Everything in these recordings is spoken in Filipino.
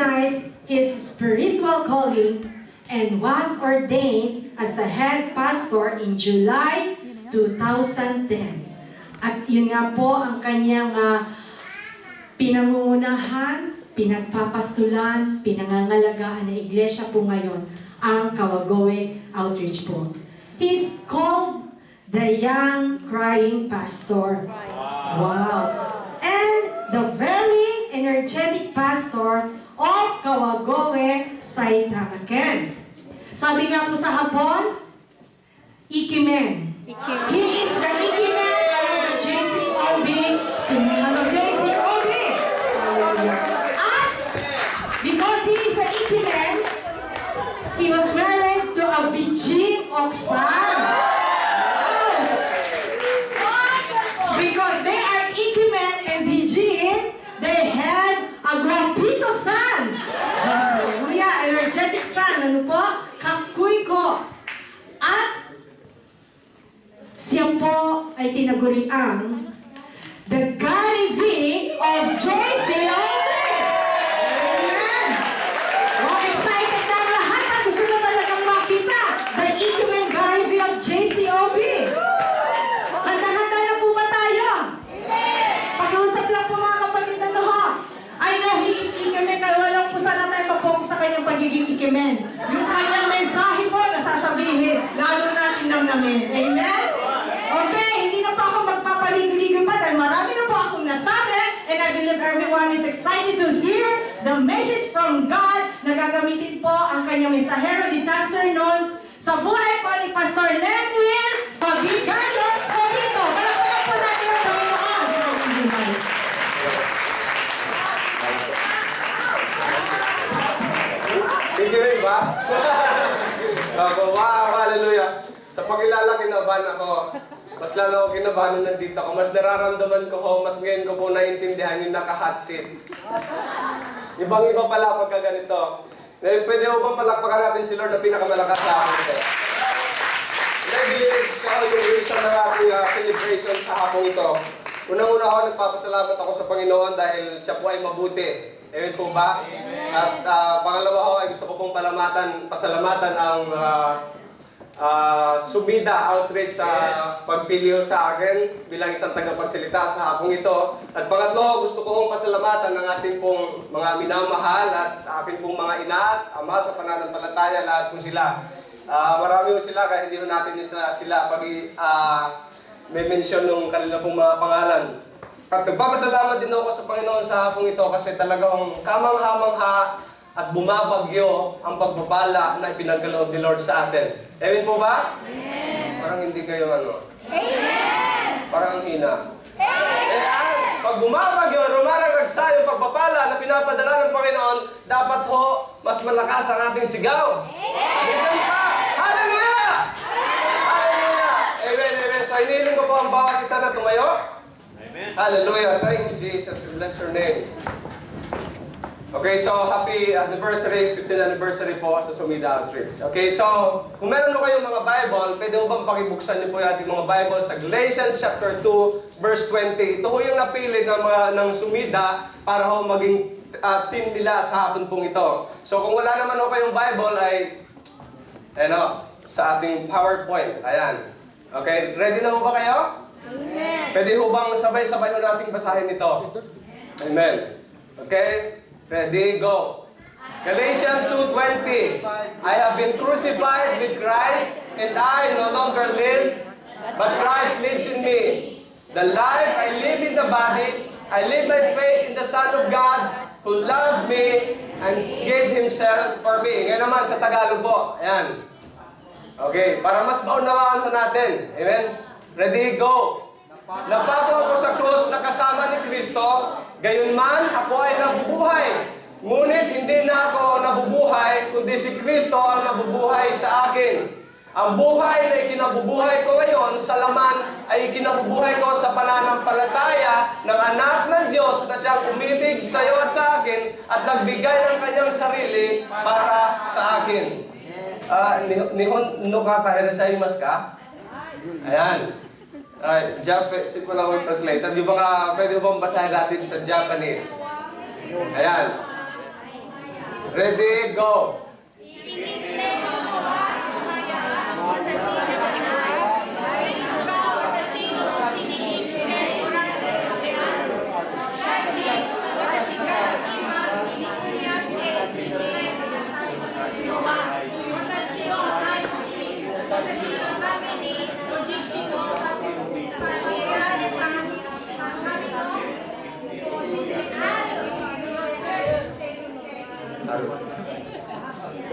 recognized his spiritual calling and was ordained as a head pastor in July 2010. At yun nga po ang kanyang pinangungunahan, pinagpapastulan, pinangangalagaan na iglesia po ngayon, ang Kawagoe Outreach po. He's called the Young Crying Pastor. Wow! And the very energetic pastor of Kawagoe, Saitamaken. Sabi nga po sa Hapon, Ikimen. He is the Ikimen of the JCOB. JCOB! At because he is the Ikimen, he was married to a Bijin Oksan. Because they are Ikimen and Bijin, they had a Guapito son. Hallelujah! Energetic son. Ano po? Kakuy ko. At siya po ay tinaguriang the Gary V of JCOB. Amen! Oh, excited na ang lahat at gusto na talagang makita the Ikimen Gary V of JCOB. Handa-handa na po ba tayo? Pag-uusap lang po mga kapatid na ho. I know he is Ikimen, kaya walang po sana tayo mag-focus sa kanyang pagiging Ikimen. Yung kanyang mensahe po na sasabihin, lalo natin namin. Amen? Okay, hindi na po ako magpapaligoy-ligoy pa dahil marami na po akong nasabi and I believe everyone is excited to hear the message from God na gagamitin po ang kanyang mensahero this afternoon sa buhay po ni Pastor Lenwin Pabiganos Polito. Palakpakan po natin ang Panginoon. Thank you rin ba? Wow, hallelujah. Sa pagkilala, kinabahan ako. Mas lalo ako kinabahan nung nandito ako. Mas nararamdaman ko ho, mas ngayon ko po naiintindihan yung naka-hot seat. Ibang-iba pala pagka ganito. Pwede ho bang palakpakan natin si Lord na pinakamalakas sa akin ito? Siya ho yung reason ng ating celebration sa hapong ito. Unang-una ako, nagpapasalamat ako sa Panginoon dahil siya po ay mabuti. Amen po ba? Amen. At pangalawa ho, ay gusto ko pong pasalamatan ang Sumida Outreach sa pagpili sa akin bilang isang tagapagsalita sa hapong ito. At pangatlo, gusto ko pong pasalamatan ng ating pong mga minamahal at aking pong mga ina at ama sa pananampalataya, lahat po sila. Marami po sila, kaya hindi po natin sila may mention ng kanila pong mga pangalan. At nagpapasalamat din ako sa Panginoon sa hapong ito kasi talagang kamangha-mangha at bumabagyo ang pagpapala na ipinagkaloob ni Lord sa atin. Amen po ba? Amen! Parang hindi kayo Amen! Parang hina. Amen! Pag bumabagyo, rumaragsa yung pagpapala na pinapadala ng Panginoon, dapat ho, mas malakas ang ating sigaw. Amen pa! Hallelujah! Hallelujah! Amen, amen. So, iniinom ko po ang bawat isa na tumayo. Amen. Hallelujah. Thank you, Jesus. Bless your name. Okay, so happy anniversary, 15th anniversary po sa Sumida Outreach. Okay, so kung meron mo kayong mga Bible, pwede mo bang pakibuksan niyo po yung ating mga Bible sa Galatians chapter 2, verse 20. Ito ho yung napili ng Sumida para ho maging team nila sa hapon pong ito. So kung wala naman ho kayong Bible ay sa ating PowerPoint. Ayan. Okay, ready na ho ba kayo? Amen. Pwede ho bang sabay-sabay ho nating basahin ito? Amen. Okay? Ready, go. Galatians 2:20. I have been crucified with Christ, and I no longer live, but Christ lives in me. The life I live in the body, I live by faith in the Son of God, who loved me and gave Himself for me. Ngayon naman sa Tagalog po. Ayan. Okay, para mas maunawaan ko natin. Amen? Ready, go. Napako ako sa krus na kasama ni Kristo, gayon man ako ay nabubuhay. Ngunit hindi na ako nabubuhay, kundi si Kristo ang nabubuhay sa akin. Ang buhay na ikinabubuhay ko ngayon sa laman ay ikinabubuhay ko sa pananampalataya ng anak ng Diyos na siyang umitig sa iyo at sa akin at nagbigay ng kanyang sarili para sa akin. Nihon no kata hirashimas ka? Ayan. Japanese, ko lang yung translator. Di ba pwede bang basahin natin sa Japanese? Ayan. Ready, go!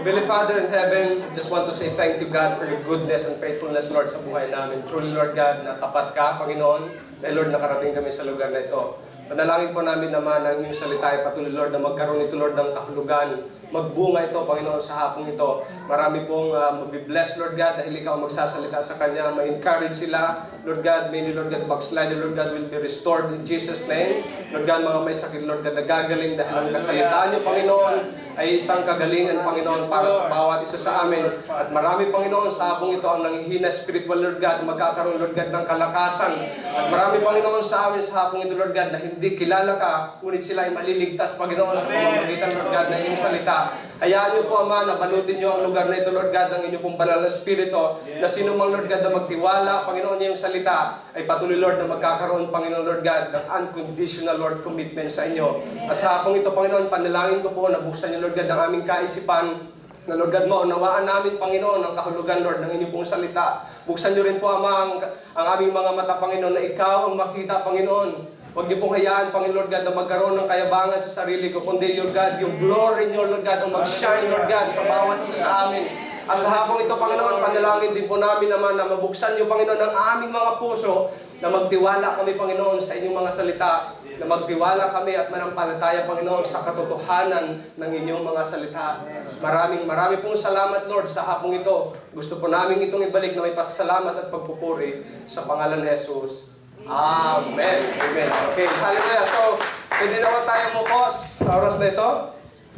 Heavenly Father in heaven, I just want to say thank you, God, for your goodness and faithfulness, Lord, sa buhay namin. Truly, Lord God, na tapat ka, Panginoon, dahil, Lord, nakarating kami sa lugar na ito. Panalangin po namin naman ang inyong salita ay patuloy, Lord, na magkaroon ito, Lord, ng kahulugan. Magbunga ito, Panginoon, sa hapong ito. Marami pong magbibless, Lord God, dahil ikaw magsasalita sa Kanya. Ma-encourage sila, Lord God, many, Lord God, backslider, Lord God, will be restored in Jesus' name. Lord God, mga may sakit, Lord God, nagagaling dahil ang kasalitaan niyo, Panginoon, ay isang kagalingan, Panginoon, para sa bawat isa sa amin. At marami, Panginoon, sa hapong ito ang nanghihina spiritual, Lord God, magkakaroon, Lord God, ng kalakasan. At marami, Panginoon, sa amin sa hapong ito, Lord God, na hindi kilala ka, ngunit sila ay maliligtas, Panginoon, sa pamamagitan, Lord God, na inyong salita. Hayaan niyo po, Ama, na balutin niyo ang lugar na ito, Lord God, ng inyong pong banal na Espiritu, na sino mang, Lord God, na magtiwala, Panginoon, niyong salita, ay patuloy, Lord, na magkakaroon, Panginoon, Lord God, ng unconditional, Lord, commitment sa inyo. At sa hapong ito, Panginoon, panalangin ko po, na buksan niyo, Lord God, ang aming kaisipan, na Lord God, maunawaan namin, Panginoon, ang kahulugan, Lord, ng inyong pong salita. Buksan niyo rin po, Ama, ang aming mga mata, Panginoon, na ikaw ang makita, Panginoon. Huwag niyo pong hayaan, Panginoon, Lord God, na magkaroon ng kayabangan sa sarili ko, kundi, Lord God, yung glory niyo, Lord God, ang mag-shine, Lord God, sa bawat isa sa amin. At sa hapong ito, Panginoon, panalangin din po namin naman na mabuksan niyo, Panginoon, ang aming mga puso, na magtiwala kami, Panginoon, sa inyong mga salita, na magtiwala kami at manampalataya, Panginoon, sa katotohanan ng inyong mga salita. Maraming pong salamat, Lord, sa hapong ito. Gusto po namin itong ibalik na may pasasalamat at pagpupuri sa pangalan ni Jesus. Amen. Amen. Okay, hallelujah. So, pwede naman tayo mukos sa oras na ito.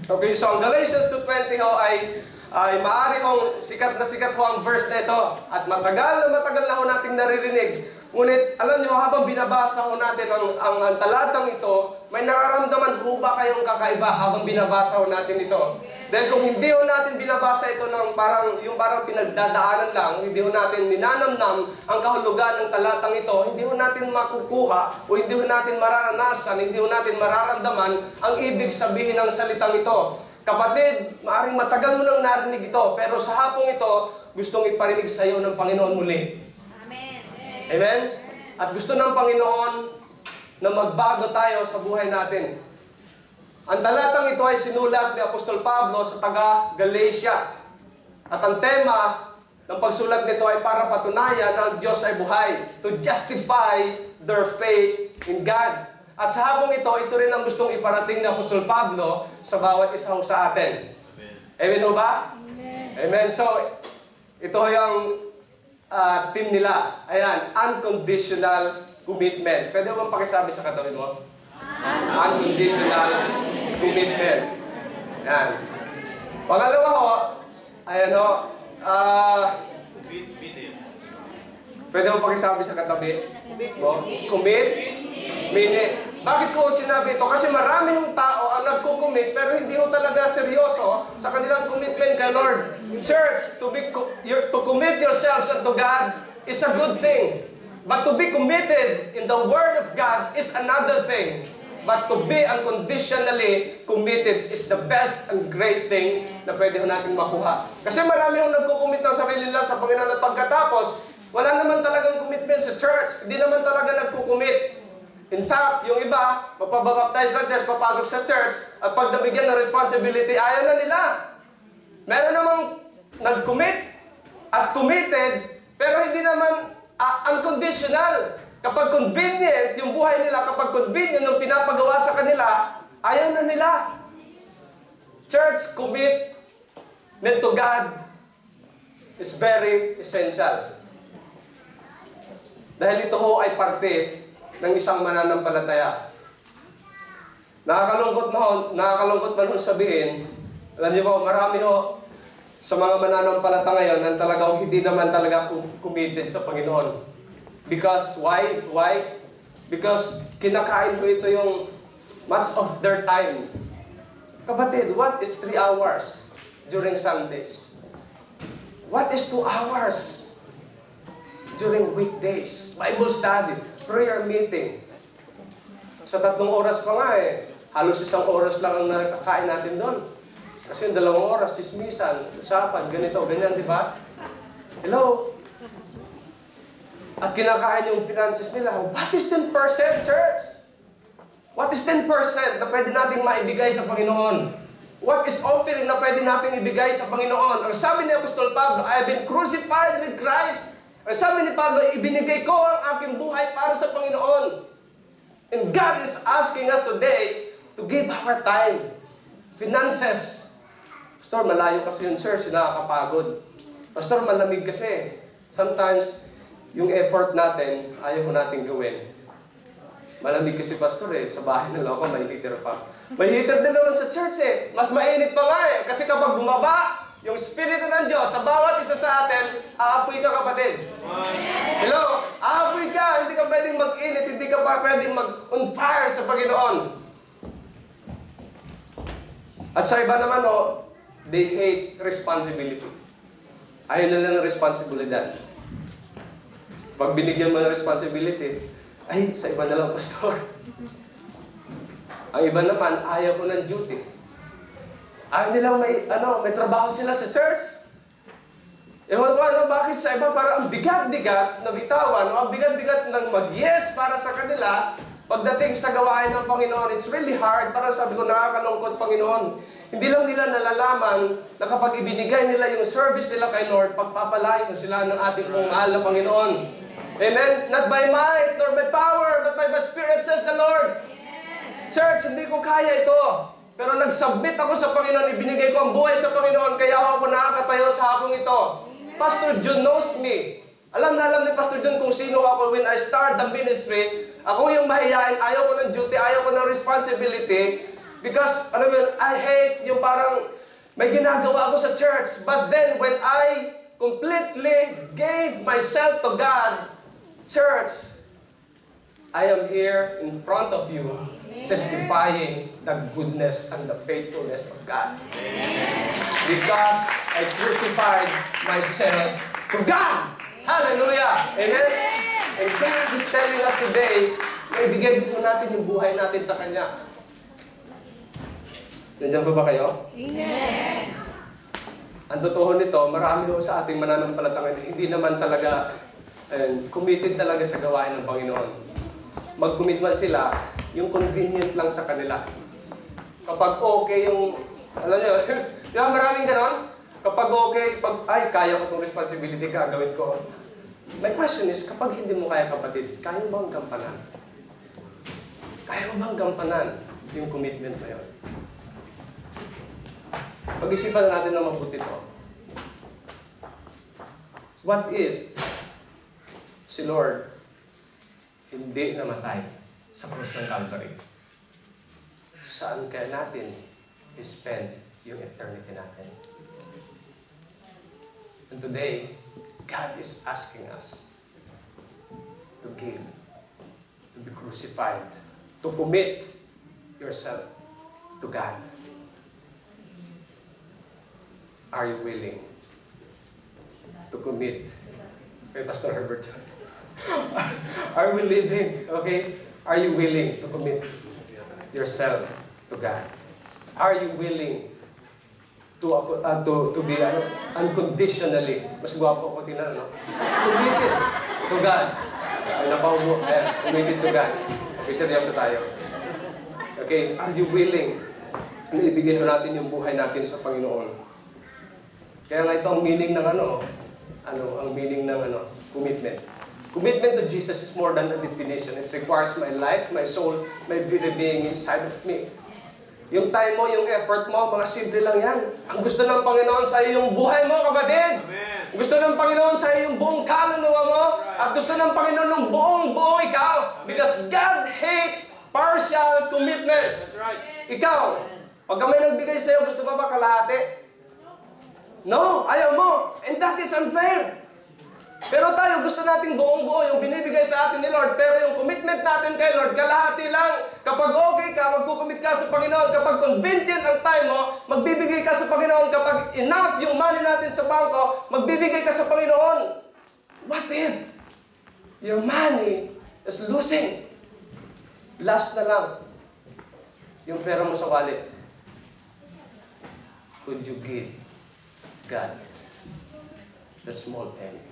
Okay, so ang Galatians 2:20 ho ay maaari hong sikat ho ang verse na ito. At matagal na ho nating naririnig. Ngunit, alam niyo, habang binabasa ho natin ang talatang ito, may nararamdaman ho ba kayong kakaiba habang binabasa ho natin ito? Dahil kung hindi ho natin binabasa ito ng parang pinagdadaanan lang, hindi ho natin ninanamnam ang kahulugan ng talatang ito, hindi ho natin makukuha o hindi ho natin mararanasan, hindi ho natin mararamdaman ang ibig sabihin ng salitang ito. Kapatid, maaaring matagal mo nang narinig ito, pero sa hapong ito, gustong iparinig sa iyo ng Panginoon muli. Amen. Amen? At gusto ng Panginoon na magbago tayo sa buhay natin. Ang talatang ito ay sinulat ni Apostol Pablo sa taga-Galatia. At ang tema ng pagsulat nito ay para patunayan na ang Diyos ay buhay. To justify their faith in God. At sa hapong ito rin ang gustong iparating ni Apostol Pablo sa bawat isa sa atin. Amen o ba? Amen. Amen. So, ito yung team nila. Ayan, unconditional commitment. Pwede mo bang pakisabi sa katabi mo? Unconditional commitment. Ayan. Pangalawa ho, ayan ho, pwede mo pakisabi sa katabi mo? Commit, minute. Bakit ko sinabi ito? Kasi marami yung tao ang nagko-commit pero hindi ho talaga seryoso sa kanilang commitment kay Lord. Church, to commit yourselves unto God is a good thing. But to be committed in the Word of God is another thing. But to be unconditionally committed is the best and great thing na pwede ho natin makuha. Kasi marami yung nagko-commit ng sarili nila sa Panginoon at pagkatapos, wala naman talagang commitment sa church. Hindi naman talaga nagko-commit. In fact, yung iba, magpabaptize ng church, papasok sa church, at pag nabigyan ng responsibility, ayaw na nila. Meron namang nag-commit at committed, pero hindi naman unconditional. Kapag convenient yung buhay nila, kapag convenient yung pinapagawa sa kanila, ayaw na nila. Church commitment to God is very essential. Dahil ito ho ay parte ng isang mananampalataya. Nakakalungkot man ho sabihin, alam niyo po, marami ho sa mga mananampalataya ngayon na talagang hindi naman talaga committed sa Panginoon. Because, why? Because kinakain ko ito yung much of their time. Kapatid, what is 3 hours during Sundays? What is 2 hours during weekdays? Bible study, prayer meeting. Sa 3 oras pa nga halos 1 oras lang ang nakakain natin doon. Kasi yung 2 oras, sismisan, usapan, ganito, ganyan, di ba? Hello? At kinakain yung finances nila. What is 10%, church? What is 10% na pwede nating maibigay sa Panginoon? What is offering na pwede nating ibigay sa Panginoon? Ang sabi ni Apostol Pablo, I have been crucified with Christ. Ang sabi ni Pablo, ibinigay ko ang aking buhay para sa Panginoon. And God is asking us today to give our time, finances. Pastor, malayo kasi yun, sir, nakakapagod. Pastor, malamig kasi. Sometimes, yung effort natin, ayaw ko natin gawin. Malamig kasi, pastor, sa bahay na lang ako, may heater pa. May heater din naman sa church Mas mainit pa nga Kasi kapag bumaba, yung Espiritu ng Diyos sa bawat isa sa atin, aapoy ka, kapatid. Hello? Aapoy ka. Hindi ka pwedeng mag-init. Hindi ka pa pwedeng mag-on fire sa Panginoon. At sa iba naman, they hate responsibility. Ayaw nila ng responsibilidad. Pag binigyan mo ng responsibility, ay, sa iba na lang, pastor. Ang iba naman, ayaw ko ng duty. Ayaw nilang may trabaho sila sa church. Ewan ko bakit sa iba parang ang bigat-bigat na bitawan, o ang bigat-bigat ng mag-yes para sa kanila, pagdating sa gawain ng Panginoon, it's really hard. Parang sabi ko, nakakalungkot, Panginoon. Hindi lang nila nalalaman na kapag ibinigay nila yung service nila kay Lord, pagpapalain sila ng ating pong mahal na Panginoon. Amen? Not by might, nor by power, but by the Spirit, says the Lord. Church, hindi ko kaya ito. Pero nag-submit ako sa Panginoon, ibinigay ko ang buhay sa Panginoon, kaya ako nakakatayo sa hapong ito. Pastor Jun knows me. Alam na alam ni Pastor Jun kung sino ako when I start the ministry. Ako yung mahihain, ayaw ko ng duty, ayaw ko ng responsibility. Because, I hate yung parang may ginagawa ako sa church. But then, when I completely gave myself to God, church, I am here in front of you, testifying the goodness and the faithfulness of God. Because I crucified myself to God. Hallelujah! Amen? And God is telling us today, na ibigay dito natin yung buhay natin sa Kanya. Nandiyan pa ba kayo? Amen. Ang totoo nito, marami ho sa ating mananampalataya, hindi naman talaga committed talaga sa gawain ng Panginoon. Mag-commit man sila, yung convenient lang sa kanila. Kapag okay yung, alam nyo, di ba maraming ganon? Kapag okay, kaya ko itong responsibility, gagawin ko. My question is, kapag hindi mo kaya, kapatid, kaya mo bang gampanan? Kaya mo bang gampanan yung commitment na yun? Pag-isipan natin na mabuti ito. What if si Lord hindi namatay sa krus ng Calvary? Saan kaya natin i-spend yung eternity natin? And today, God is asking us to give, to be crucified, to commit yourself to God. Are you willing to commit? Kay Pastor Herbert. Are we living? Okay? Are you willing to commit yourself to God? Are you willing to be unconditionally, mas guwapo ako tinan, no? Committed to God. Ay, napaubo. Ayan, committed to God. Okay, seryoso tayo. Okay, are you willing na ibigay natin yung buhay natin sa Panginoon? Kaya nga ito ang meaning ng ang meaning ng commitment. Commitment to Jesus is more than a definition. It requires my life, my soul, my very being inside of me. Yung time mo, yung effort mo, mga simple lang yan. Ang gusto ng Panginoon sa iyo yung buhay mo, kapatid. Amen. Gusto ng Panginoon sa iyo yung buong kaluluwa mo. At gusto ng Panginoon ng buong ikaw. Because God hates partial commitment. That's right. Ikaw, pag may nagbigay sa iyo, gusto ba kalahati? No, ayaw mo. And that is unfair. Pero tayo, gusto nating buong-buo yung binibigay sa atin ni Lord. Pero yung commitment natin kay Lord, kalahati lang. Kapag okay ka, magkukumit ka sa Panginoon. Kapag convenient ang time mo, magbibigay ka sa Panginoon. Kapag enough yung money natin sa bangko, magbibigay ka sa Panginoon. What if your money is losing? Last na lang yung pera mo sa wallet. Could you give God the small penny?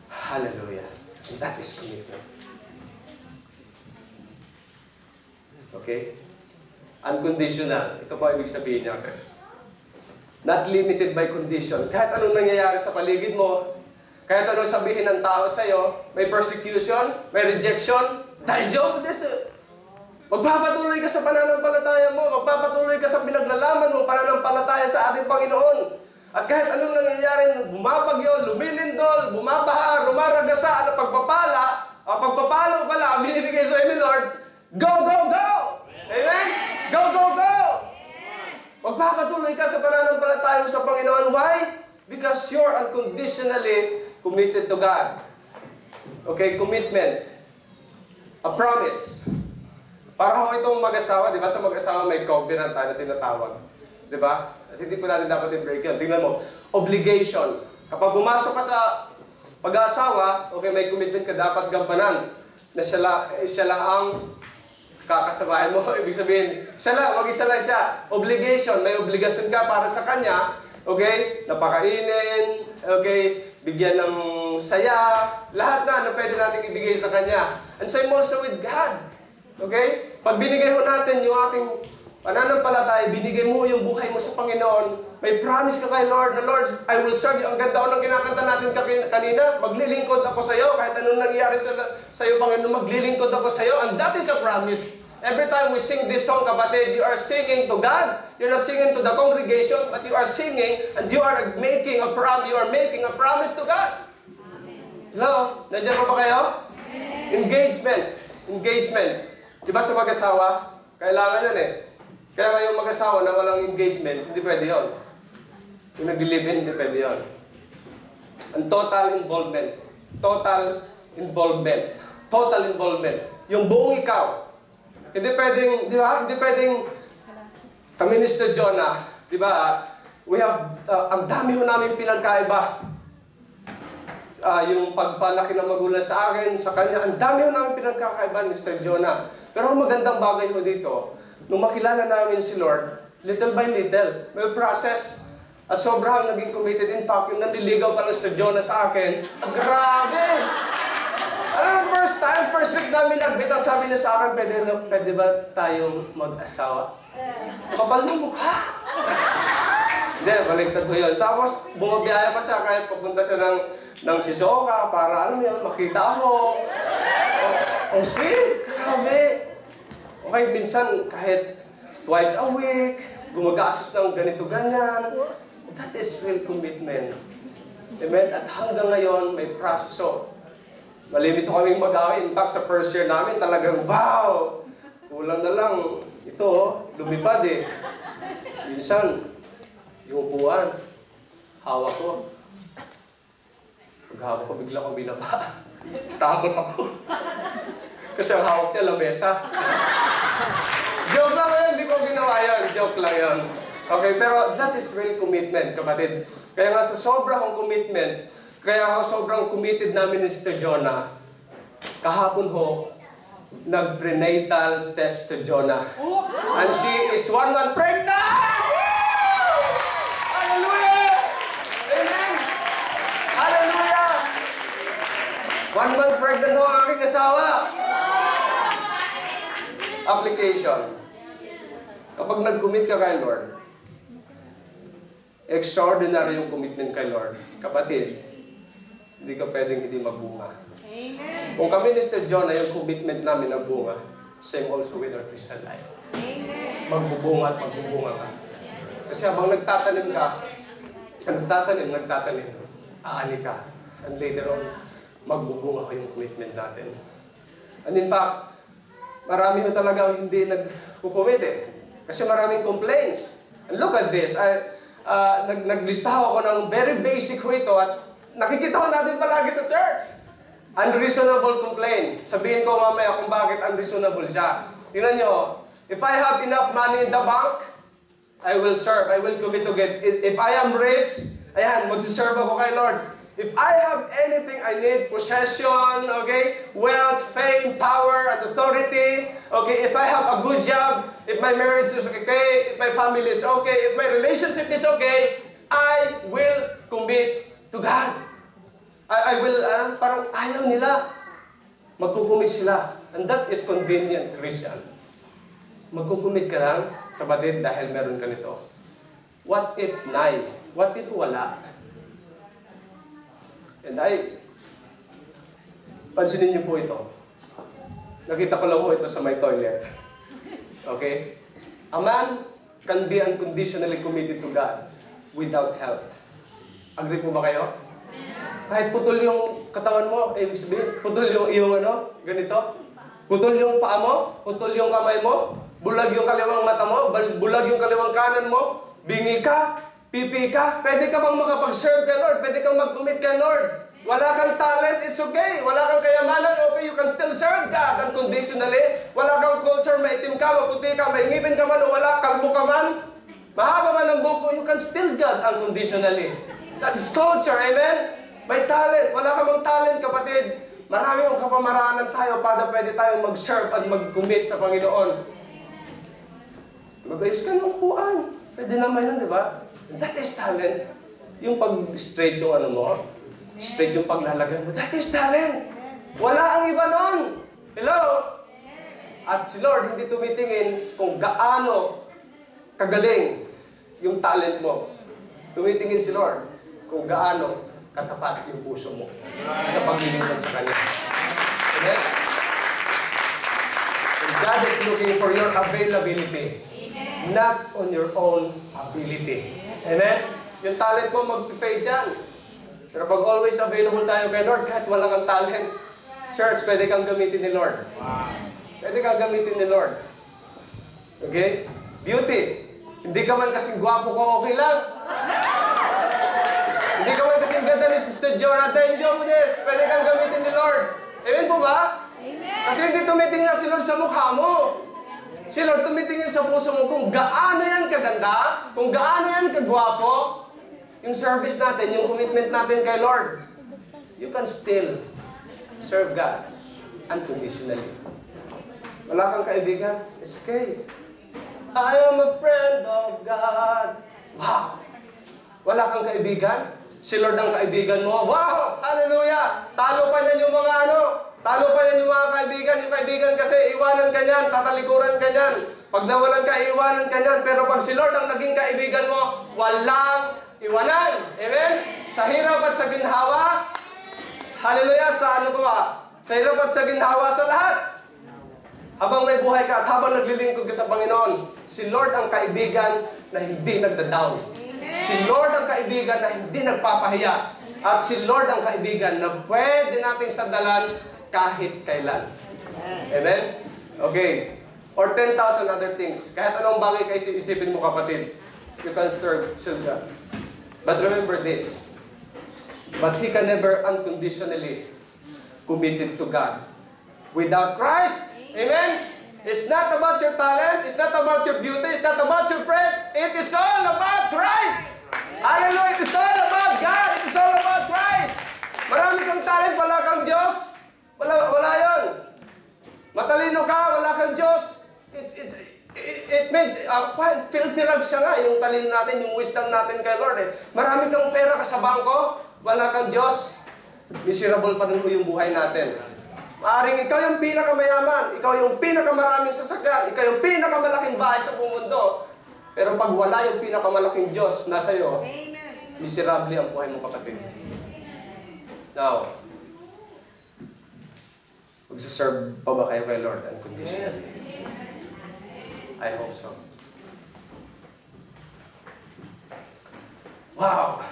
Hallelujah. And that is commitment. Okay? Unconditional. Ito po ibig sabihin niya. Okay? Not limited by condition. Kahit anong nangyayari sa paligid mo, kahit anong sabihin ng tao sa'yo, may persecution, may rejection, dahil job this. Magpapatuloy ka sa pananampalataya mo, magpapatuloy ka sa pinaglalaman mo, pananampalataya sa ating Panginoon. At kahit anong nangyayari, bumabagyo, lumilindol, bumabaha, rumaragasa, at pagpapalo pala, ang binibigay sa ni Lord, go, go, go! Amen? Go, go, go! Magpapatuloy ka sa pananampalataya mo sa Panginoon. Why? Because you're unconditionally committed to God. Okay, commitment. A promise. Para ho itong mag-asawa, di ba? Sa mag-asawa may covenant tayo na tinatawag. Di ba? At hindi po natin dapat i-break yun. Tingnan mo, obligation. Kapag pumasok ka sa pag-aasawa, okay, may commitment ka dapat gampanan na siya lang ang kakasamahan mo. Ibig sabihin, siya lang, mag-isa lang siya. Obligation, may obligasyon ka para sa kanya. Okay? Napakainin, okay? Bigyan ng saya, lahat na pwede natin ibigay sa kanya. And same also with God. Okay? Pag binigay mo natin yung ating pananampalataya, binigay mo yung buhay mo sa Panginoon, may promise ka kay Lord na, Lord, I will serve you. Ang ganda ko ng kinakanta natin kanina, maglilingkod ako sa iyo, kahit anong nangyari sa iyo, Panginoon, maglilingkod ako sa iyo. And that is a promise. Every time we sing this song, kapatid, you are singing to God. You're not singing to the congregation, but you are singing and you are making a promise to God. Hello? Nandiyan pa ba kayo? Engagement. Di ba sa mag-asawa? Kailangan yan eh. Kaya ngayong mag-asawa na walang engagement, hindi pwede yun. Yung nag-live-in, hindi pwede yun. Ang total involvement. Yung buong ikaw. Hindi pwedeng, di ba? Hindi pwedeng kami ni Mr. Jonah, di ba? We have, ang dami ho namin pinagkaiba. Yung pagpalaki ng magulang sa akin, sa kanya, ang dami ho namin pinagkakaiba ni Mr. Jonah. Pero ang magandang bagay ho dito, nung makilala namin si Lord, little by little, may process. Sobrang naging committed. In fact, yung nanliligaw pa ng Mr. Jonah sa akin, grabe! First week namin nagbitaw, sabi niya sa akin, pwede ba tayong mag-asawa? Kapal ng mukha! Hindi, baliktad ko yun. Tapos, bumabiyaya pa siya kahit papunta siya ng Shizuoka para, alam niya, makita ako. Oh, sweet! Grabe! Okay, minsan, kahit twice a week, gumagastos ng ganito-ganyan. That is real commitment. Amen? At hanggang ngayon, may proseso. Malimito kaming mag-awin. In fact, sa first year namin, talagang, wow! Kulang na lang. Ito, lumipad eh. Minsan, yung upuan, hawak ko. Pag hawak ko, bigla ko binaba. Takot ako. Kasi ang hawak niya, lamesa. Joke lang yun, hindi ko ginawa yun. Joke lang yun. Okay, pero that is real commitment, kapatid. Kaya nga sa sobrang commitment, kaya sobrang committed namin ni Mr. Jonah. Kahapon ho, nag-prenatal test to Jonah. And she is 1 month pregnant! Hallelujah! Amen! Hallelujah! 1 month pregnant ho ang aking asawa. Application. Kapag nag-commit ka kay Lord, extraordinary yung commitment kay Lord. Kapatid, hindi ka pwedeng hindi magbunga. Amen. Kung kami ni Mr. Jonah, yung commitment namin na bunga, same also with our Christian life. Amen. Magbubunga at magbubunga ka. Kasi habang nagtatanim ka, nagtatanim, aani ka. And later on, magbubunga ko yung commitment natin. And in fact, marami ho talaga hindi nagkukumit eh. Kasi maraming complaints. And look at this. naglista ako ng very basic ho ito at nakikita ko natin palagi sa church. Unreasonable complaint. Sabihin ko mamaya kung bakit unreasonable siya. Tingnan nyo, if I have enough money in the bank, I will serve. I will commit to get. If I am rich, ayan, magsiserve ako kay Lord. If I have anything I need, possession, okay, wealth, fame, power, and authority, okay, if I have a good job, if my marriage is okay, if my family is okay, if my relationship is okay, I will commit to God. I will, parang ayaw nila. Magkukumit sila. And that is convenient, Christian. Magkukumit ka lang, kapatid, dahil meron ka nito. What if nay? What if wala? And pansinin niyo po ito. Nakita ko lang po ito sa my toilet. Okay? A man can be unconditionally committed to God without help. Agree po ba kayo? Kahit putol yung katawan mo, ibig sabihin, putol yung ganito. Putol yung paa mo, putol yung kamay mo, bulag yung kaliwang mata mo, bulag yung kaliwang kanan mo, bingi ka, pipi ka, pwede ka bang makapag-serve kay Lord? Pwede kang mag-commit kay Lord? Wala kang talent, it's okay. Wala kang kayamanan, okay, you can still serve God unconditionally. Wala kang culture, maitim ka, maputi ka, maingipin ka man, o wala, kalbo ka man, mahaba man ang buhok mo, you can still God unconditionally. That is culture, amen? May talent, wala ka mang talent, kapatid. Marami yung kapamaraanan tayo para pwede tayong mag-serve at mag-commit sa Panginoon. Mag-ayos ka ng upuan. Pwede naman yun, di ba? That is talent. Yung pag-straight yung mo, straight yung paglalagay mo, that is talent. Wala ang iba nun. Hello? At si Lord hindi tumitingin kung gaano kagaling yung talent mo. Tumitingin si Lord kung gaano katapat yung puso mo sa paglilingkod sa Kanya. Amen? And God is looking for your availability, not on your own ability. Amen? Yung talent mo, mag-pay dyan. Pero pag always available tayo kay Lord, kahit wala kang talent, church, pwede kang gamitin ni Lord. Pwede kang gamitin ni Lord. Okay? Beauty. Hindi ka man kasing gwapo ko, okay lang. Hindi ka man kasing ganda ni Sister Jonathan Jones. Pwede kang gamitin ni Lord. Amen po ba? Amen. Kasi hindi tumitingin si Lord sa mukha mo. Si Lord tumitingin sa puso mo kung gaano yan kaganda, kung gaano yan kagwapo, yung service natin, yung commitment natin kay Lord. You can still serve God unconditionally. Wala kang kaibigan? It's okay. I am a friend of God. Wow! Wala kang kaibigan? Si Lord ang kaibigan mo. Wow! Hallelujah! Talo pa niyan yung mga talo pa niyan yung mga kaibigan. Yung kaibigan kasi iwanan ka niyan, tatalikuran ka niyan. Pag nawalan ka, iwanan ka niyan. Pero pag si Lord ang naging kaibigan mo, walang iwanan. Amen? Sa hirap at sa ginhawa, hallelujah, sa Sa hirap at sa ginhawa, sa lahat. Habang may buhay ka at habang naglilingkod ka sa Panginoon, si Lord ang kaibigan na hindi nagda-down. Si Lord ang kaibigan na hindi nagpapahiya. At si Lord ang kaibigan na pwede nating sandalan kahit kailan. Amen? Okay. Or 10,000 other things. Kahit anong bagay kayo isipin mo, kapatid, you can serve God. But remember this. But he can never unconditionally committed to God. Without Christ, amen? It's not about your talent, it's not about your beauty, it's not about your friend. It is all about Christ. Hallelujah! It is all about God. It is all about Christ. Marami kang talent, wala kang Diyos. Wala yun. Matalino ka, wala kang Diyos. It means, filthy rags siya nga, yung talino natin, yung wisdom natin kay Lord. Marami kang pera ka sa bangko, wala kang Diyos. Miserable pa rin po yung buhay natin. Maaring ikaw yung pinakamayaman, ikaw yung pinakamaraming sasakyan, ikaw yung pinakamalaking bahay sa buong mundo. Pero pag wala yung pinakamalaking Diyos nasa iyo, miserable ang buhay mo, kapatid. Now, magsaserve pa ba kayo kay Lord unconditionally? I hope so. Wow!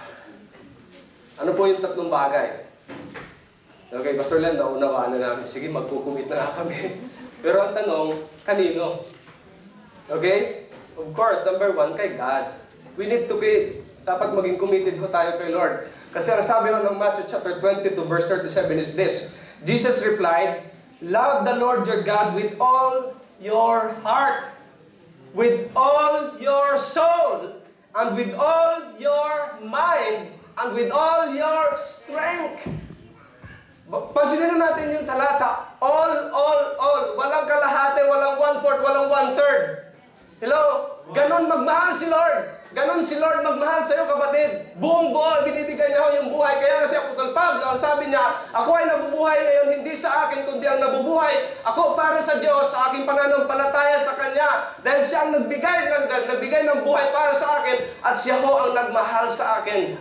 Ano po yung tatlong bagay? Okay, Pastor Len, naunawaan na namin. Sige, magkukumit na kami. Pero ang tanong, kanino? Okay? Of course, number one, kay God. We need to dapat maging committed ho tayo kay Lord. Kasi ang sabi ho ng Matthew chapter 22 verse 37 is this. Jesus replied, "Love the Lord your God with all your heart, with all your soul, and with all your mind, and with all your strength." Pansinin natin yung talata. All. Walang kalahati, walang 1/4, walang 1/3. Hello? Ganon magmahal si Lord. Ganon si Lord magmahal sa iyo, kapatid. Buong buo, binibigay niya ho yung buhay. Kaya kasi Apostol Pablo, ang sabi niya, ako ay nabubuhay ngayon hindi sa akin, kundi ang nabubuhay. Ako para sa Diyos, sa aking pananampalataya sa Kanya. Dahil siya ang nagbigay ng buhay para sa akin, at siya ho ang nagmahal sa akin.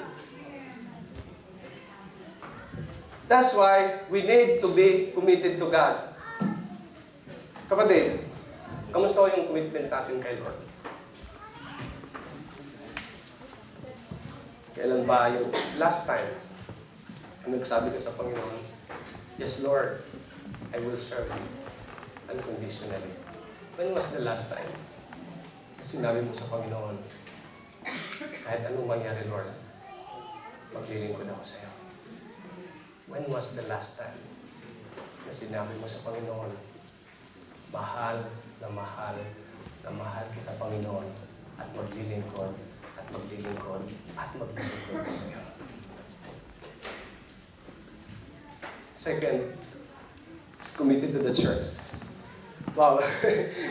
That's why we need to be committed to God. Kapatid, kamusta ho yung commitment natin kay Lord? Kailan ba yung last time na nagsabi ka sa Panginoon, "Yes, Lord, I will serve you unconditionally"? When was the last time na sinabi mo sa Panginoon, kahit anong mangyari, Lord, maglilingkod ako sa iyo? When was the last time na sinabi mo sa Panginoon, mahal na mahal na mahal kita, Panginoon, at maglilingkod at maglilingkod at maglilingkod sa iyo? Second, is committed to the church. Wow,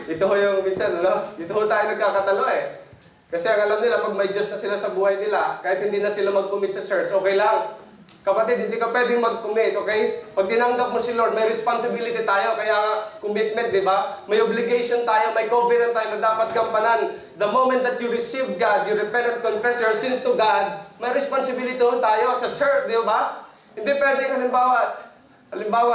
ito ho yung minsan, no? Dito ho tayo nagkakatalo eh. Kasi ang alam nila, pag may Diyos na sila sa buhay nila, kahit hindi na sila mag-commit sa church, okay lang. Kapatid, hindi ka pwedeng mag-commit, okay? Pag tinanggap mo si Lord, may responsibility tayo. Kaya commitment, di ba? May obligation tayo, may covenant tayo na dapat gampanan. The moment that you receive God, you repent and confess your sins to God, may responsibility tayo sa church, di ba? Hindi pwedeng, halimbawa,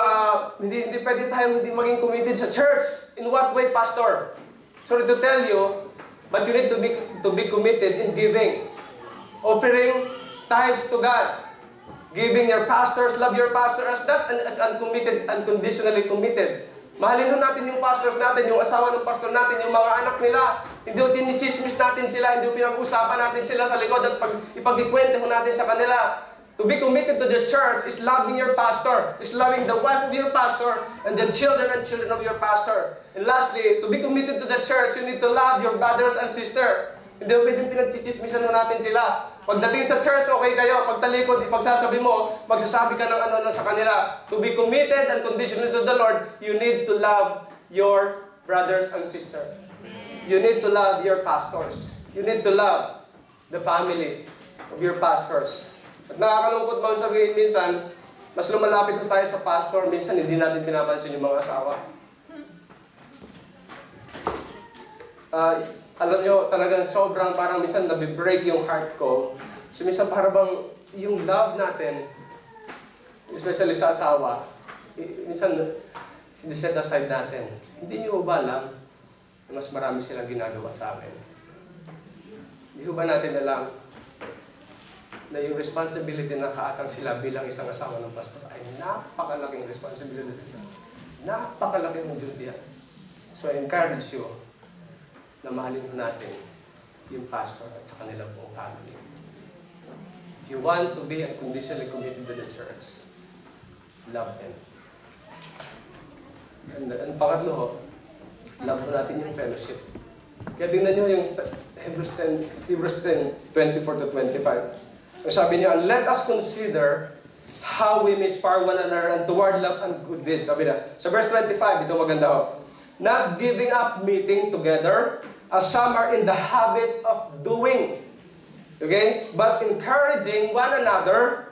hindi pwede tayo hindi maging committed sa church. In what way, Pastor? Sorry to tell you, but you need to be committed in giving. Offering tithes to God. Giving your pastors, love your pastor as uncommitted, unconditionally committed. Mahalin natin yung pastors natin, yung asawa ng pastor natin, yung mga anak nila. Hindi ho tinichismis natin sila, hindi ho pinag-usapan natin sila sa likod at ipag-ikwente natin sa kanila. To be committed to the church is loving your pastor, is loving the wife of your pastor, and the children of your pastor. And lastly, to be committed to the church, you need to love your brothers and sisters. Hindi ho pwedeng pinagchichismisan natin sila. Pagdating sa church, okay kayo. Pagtalikod, ipagsasabi mo, magsasabi ka ng ano sa kanila. To be committed and conditioned to the Lord, you need to love your brothers and sisters. You need to love your pastors. You need to love the family of your pastors. At nakakalungkot man sabihin minsan, mas lumalapit na tayo sa pastor, minsan hindi natin pinapansin yung mga asawa. Alam nyo, talagang sobrang parang minsan nabibreak yung heart ko. So minsan parang bang yung love natin, especially sa asawa, minsan sineset aside natin. Hindi nyo ba alam na mas marami silang ginagawa sa akin? Hindi ba natin alam na yung responsibility na kaatang sila bilang isang asawa ng pastor ay napakalaking responsibility. Napakalaking duty yan. So I encourage you na mahalin natin yung pastor at sa kanilang buong family. If you want to be unconditionally committed to the church, love them. And pangatlo, love natin yung fellowship. Kaya tingnan nyo yung Hebrews 10, 24 to 25. Ang sabi niya, let us consider how we may inspire one another and toward love and good deeds. Sabi na, sa verse 25, ito maganda ho. Not giving up meeting together, as some are in the habit of doing. Okay? But encouraging one another,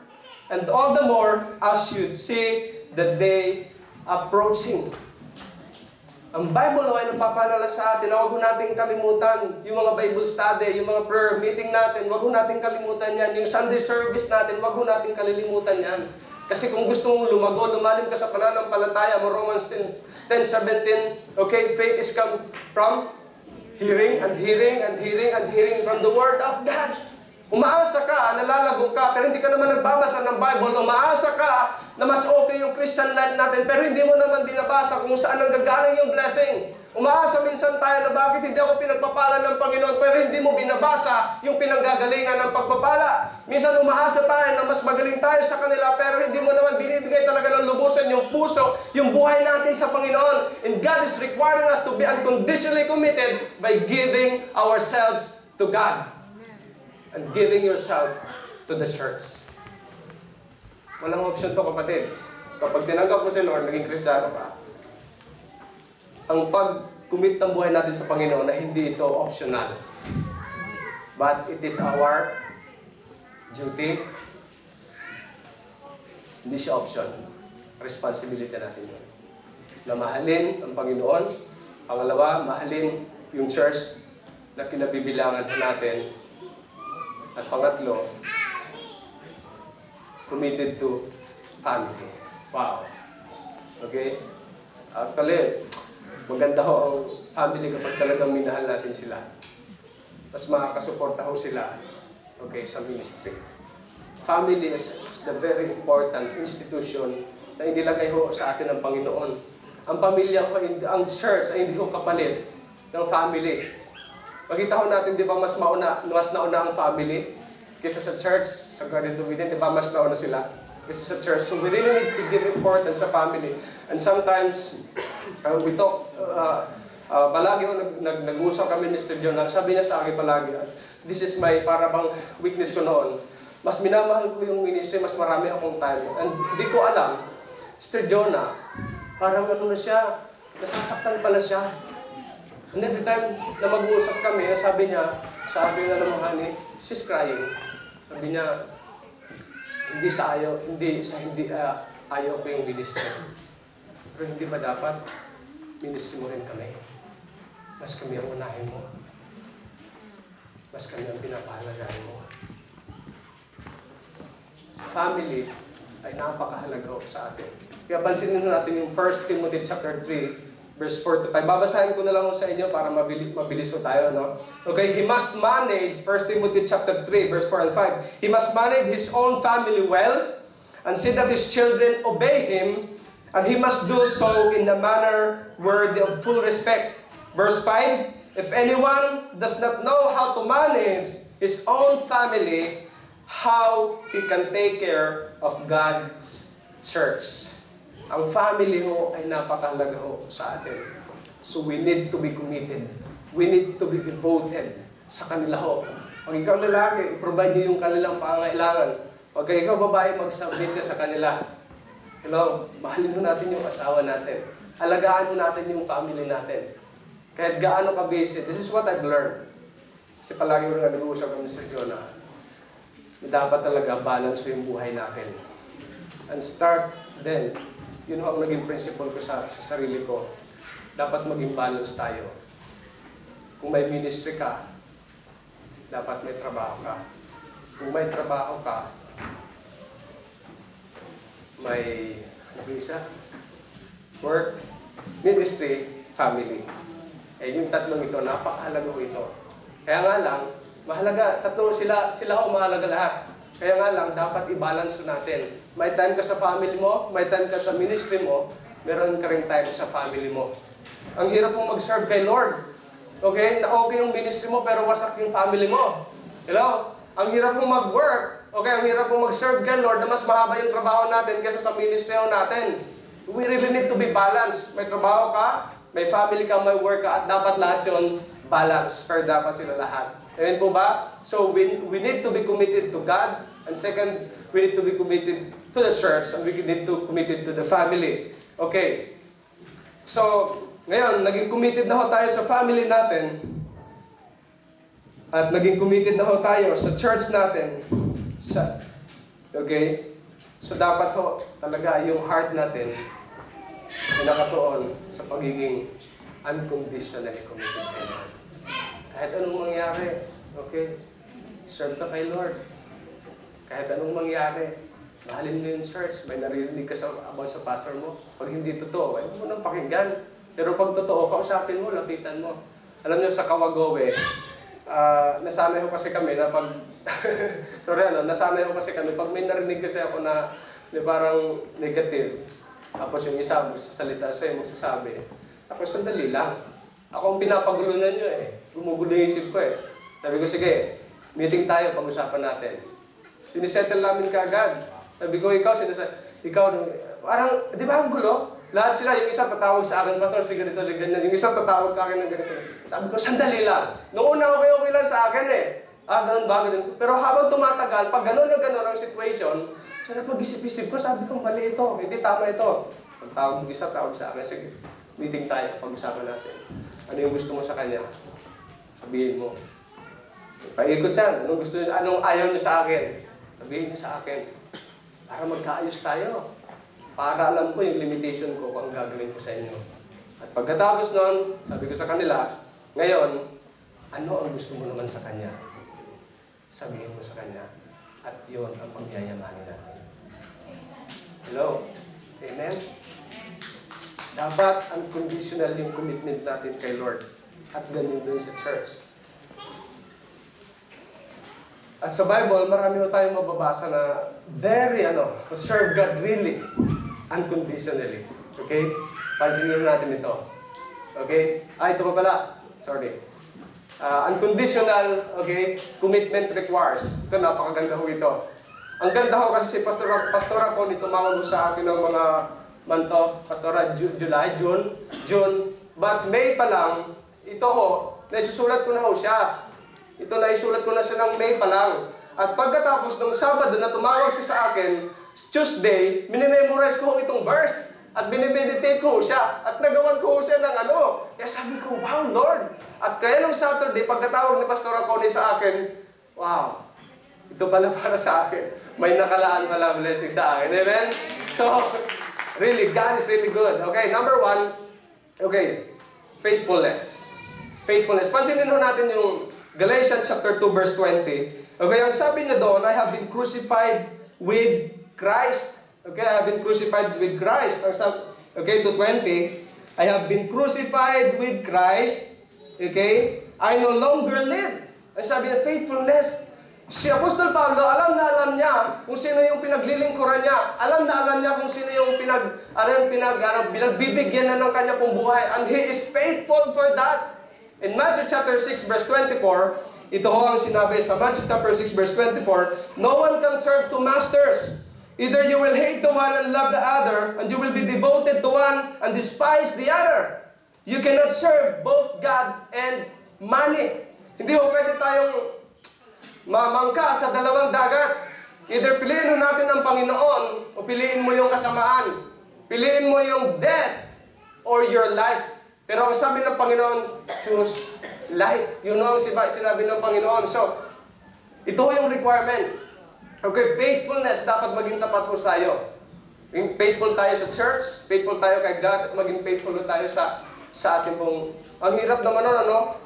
and all the more as you see the day approaching. Ang Bible ay nagpapaalala sa atin na huwag nating kalimutan yung mga Bible study, yung mga prayer meeting natin, huwag nating kalimutan yan. Yung Sunday service natin, huwag nating kalilimutan yan. Kasi kung gusto mong lumago, lumalim ka sa pananampalataya mo, Romans 10:17, okay, faith is come from hearing and hearing and hearing and hearing from the Word of God. Umaasa ka, nalalago ka, pero hindi ka naman nagbabasa ng Bible. Umaasa ka na mas okay yung Christian life natin, pero hindi mo naman binabasa kung saan ang gagaling yung blessing. Umaasa minsan tayo na bakit hindi ako pinagpapala ng Panginoon, pero hindi mo binabasa yung pinanggagalingan ng pagpapala. Minsan umaasa tayo na mas magaling tayo sa kanila, pero hindi mo naman binibigay talaga ng lubusan yung puso, yung buhay natin sa Panginoon. And God is requiring us to be unconditionally committed by giving ourselves to God. And giving yourself to the church. Walang option to, kapatid. Kapag tinanggap mo si Lord, naging Kristiyano ka, ang pag-commit ng buhay natin sa Panginoon na hindi ito optional. But it is our duty. Hindi siya option. Responsibility natin yun. Na mahalin ang Panginoon. Pangalawa, mahalin yung church na kinabibilangan natin. At pangatlo, committed to family. Wow. Okay? Actually, maganda ho ang family kapag talagang minahal natin sila. Mas makakasuporta ho sila, okay, sa ministry. Family is the very important institution na inilagay ho sa atin ng Panginoon. Ang pamilya ho, ang church ay hindi ho kapalit ng family. Makita ho natin, di ba, mas nauna ang family kaysa sa church, sa Garden of Eden, di ba, mas nauna sila kaysa sa church. So we really need to give importance sa family. And sometimes, we talk, palagi ho, nag-usap kami ni Mr. John, sabi niya sa akin palagi, this is my parabang weakness ko noon. Mas minamahal ko yung ministry, mas marami akong time. And hindi ko alam, Mr. Jonah, parang ano na siya, nasasaktan pala siya. And every time na mag-uusap kami, sabi nga ng honey, she's crying. Sabi niya, hindi ayaw ko yung ministry. Pero hindi ba dapat ministry mo rin kami? Mas kami ang unahin mo. Mas kami ang pinapahalagahan mo. Family ay napakahalaga sa atin. Kaya pansinin natin yung 1 Timothy chapter 3, verse 4 to 5. Babasahin ko na lang sa inyo para mabilis ho tayo, no? Okay, he must manage, 1 Timothy chapter 3, verse 4 and 5. He must manage his own family well and see that his children obey him, and he must do so in a manner worthy of full respect. Verse 5, if anyone does not know how to manage his own family, how he can take care of God's church. Ang family ho ay napakahalaga ho sa atin. So we need to be committed. We need to be devoted sa kanila ho. Pag ikaw lalaki, i-provide niyo yung kanilang pangangailangan. Pag ikaw babae, mag-submit ka sa kanila. Hello, mahalin mo natin yung asawa natin. Alagaan mo natin yung family natin. Kahit gaano ka busy. This is what I've learned. Kasi palagi ko nga nag-uusap kami sa Jonah. Dapat talaga balance yung buhay natin. And start then. Yun ang naging principle ko sa sarili ko. Dapat maging balance tayo. Kung may ministry ka, dapat may trabaho ka. Kung may trabaho ka, may isa, work, ministry, family. Yung tatlong ito, napakahalaga ko ito. Kaya nga lang, mahalaga, sila ho mahalaga lahat. Kaya nga lang, dapat i-balance natin. May time ka sa family mo, may time ka sa ministry mo, meron ka rin time sa family mo. Ang hirap mong mag-serve kay Lord. Okay? Na okay yung ministry mo, pero wasak yung family mo. Hello? Ang hirap mong mag-work. Okay? Ang hirap mong mag-serve kay Lord na mas mahaba yung trabaho natin kaysa sa ministry natin. We really need to be balanced. May trabaho ka, may family ka, may work ka, at dapat lahat yun balance. Pero dapat sila lahat. Amen po ba? So, we need to be committed to God. And second, we need to be committed to the church. And we need to be committed to the family. Okay. So, ngayon, naging committed na ho tayo sa family natin. At naging committed na ho tayo sa church natin. Okay? So, dapat ho, talaga yung heart natin ay nakatuon sa pagiging unconditionally committed sa Lord. Kahit anong mangyari, okay, serve ka kay Lord. Kahit anong mangyari, mahalin mo yung church. May naririnig ka about sa pastor mo. Pag hindi totoo, ayaw mo nang pakinggan. Pero pag totoo, kausapin mo, lapitan mo. Alam niyo, sa Kawagowe, nasanay ko kasi kami na pag, nasanay ko kasi kami, pag may narinig kasi ako na parang negative, tapos yung isa magsasalita sa'yo, magsasabi, tapos sandali lang. Ako ang pinapagulunan nyo eh. Gumugulo yung isip ko eh. Sabi ko, sige, meeting tayo, pag-usapan natin. Sinisettle namin kaagad. Sabi ko, ikaw, parang, di ba ang gulo? Lahat sila, yung isa tatawag sa akin, Pastor, si ganito, si ganyan. Yung isa tatawag sa akin ng ganito. Sabi ko, sandali lang. Noong una, okay lang sa akin eh. Ganun ba, ganun. Pero habang tumatagal, pag ganun na ganun ang situation, so napag-isip-isip ko, sabi ko, mali ito, hindi tama ito. Pag tawag yung isa, tawag sa akin, sige, meeting tayo, pag-usapan natin. Ano yung gusto mo sa kanya? Sabihin mo. Paikot siya, anong ayaw niyo sa akin? Sabihin niyo sa akin. Para magkaayos tayo. Para alam ko yung limitation ko kung ang gagawin ko sa inyo. At pagkatapos nun, sabi ko sa kanila, ngayon, ano ang gusto mo naman sa kanya? Sabihin mo sa kanya. At yun ang pagyayamanin natin. Hello? Amen? Dapat unconditional yung commitment natin kay Lord. At ganun din sa church. At sa Bible, marami na tayong mababasa na to serve God really, unconditionally. Okay? Pansinin natin ito. Okay? Ito pa pala. Sorry. Unconditional, okay, commitment requires. Ito, napakaganda ho ito. Ang ganda ho kasi si Pastora ko, tumawag sa akin ng mga manto, Pastora, June, but May pa lang, ito ho, naisusulat ko na ho siya. Ito naisulat ko na siya ng May pa lang. At pagkatapos ng Sabado na tumawag siya sa akin, Tuesday, minimemorize ko itong verse. At binimeditate ko siya. At nagawan ko siya ng ano. Kaya sabi ko, wow, Lord. At kaya nung Saturday, pagkatawag ni Pastora Connie sa akin, wow, ito pala para sa akin. May nakalaan pala blessing sa akin. Amen? So, really, God is really good. Okay, number 1, okay, faithfulness. Faithfulness. Pansinin natin yung Galatians chapter 2 verse 20. Okay, ang sabi niya doon, I have been crucified with Christ. Okay, I have been crucified with Christ. Okay, to 20, I have been crucified with Christ. Okay, I no longer live. Ang sabi niya, faithfulness. Si Apostol Pablo, alam na alam niya kung sino yung pinaglilingkuran niya. Alam na alam niya kung sino yung pinagbibigyan na ng kanya pong buhay. And he is faithful for that. In Matthew chapter 6 verse 24, ito ho ang sinabi sa Matthew chapter 6 verse 24, no one can serve two masters. Either you will hate the one and love the other, and you will be devoted to one and despise the other. You cannot serve both God and money. Hindi ho pwede tayong mamangka sa dalawang dagat. Either piliin natin ang Panginoon o piliin mo yung kasamaan. Piliin mo yung death or your life. Pero ang sabi ng Panginoon, choose life. Yun ang sinabi ng Panginoon. So, ito yung requirement. Okay, faithfulness, dapat maging tapat po tayo. Faithful tayo sa church, faithful tayo kay God, at maging faithful tayo sa ating pong... Ang hirap naman nun, ano?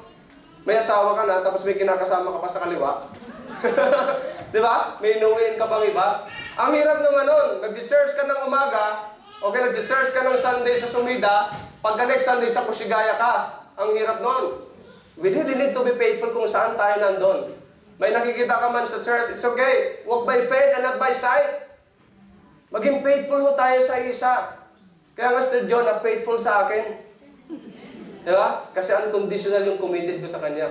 May asawa ka na, tapos may kinakasama ka pa sa kaliwa. Di ba? May inuwiin ka pang iba. Ang hirap naman nun, nag-church ka ng umaga, okay, nag-church ka ng Sunday sa Sumida, pagka next Sunday sa Pusigaya ka, ang hirap nun. We really need to be faithful kung saan tayo nandun. May nakikita ka man sa church, it's okay. Walk by faith and not by sight. Maging faithful ho tayo sa isa. Kaya nga Sir John, faithful sa akin. Diba? Kasi unconditional yung commitment ko sa kanya.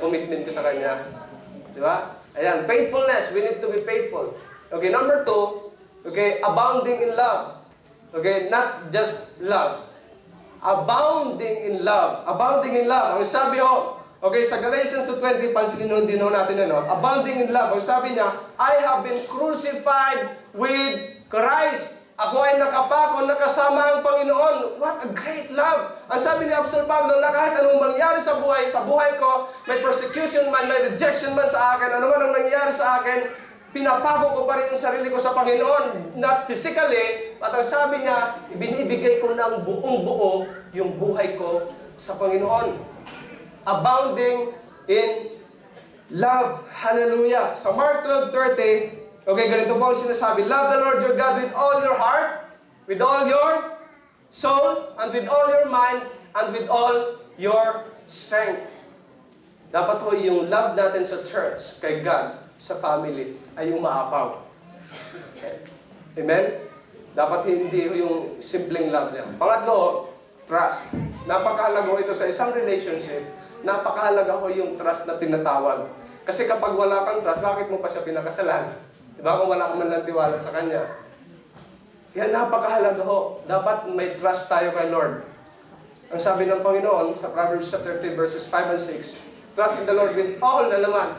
Diba? Ayan, faithfulness. We need to be faithful. Okay, number 2, okay, abounding in love. Okay, not just love. Abounding in love. Abounding in love. Ang sabi ho, okay, sa Galatians 2:20, pansinin din natin abounding in love. Ang sabi niya, I have been crucified with Christ. Ako ay nakapako, nakasama ang Panginoon. What a great love! Ang sabi ni Apostol Pablo na kahit anong mangyari sa buhay ko, may persecution man, may rejection man sa akin, ano man ang nangyari sa akin, pinapako ko pa rin yung sarili ko sa Panginoon. Not physically, at ang sabi niya, ibinibigay ko ng buong buo yung buhay ko sa Panginoon. Abounding in love. Hallelujah. Sa Mark 12:30, okay, ganito po ang sinasabi. Love the Lord your God with all your heart, with all your soul, and with all your mind, and with all your strength. dapat ho yung love natin sa church, kay God, sa family, ay umaapaw. Okay. Amen? Dapat hindi ho yung simpleng love niya. Pangatlo, trust. Napakahalaga ho ito sa isang relationship. Napakahalaga ho yung trust na tinatawag. Kasi kapag wala kang trust, bakit mo pa siya pinakasalan? Diba? Kung wala ka man lang tiwala sa Kanya. Kaya napakahalaga ho. Dapat may trust tayo kay Lord. Ang sabi ng Panginoon sa Proverbs 30 verses 5 and 6, trust in the Lord with all na naman.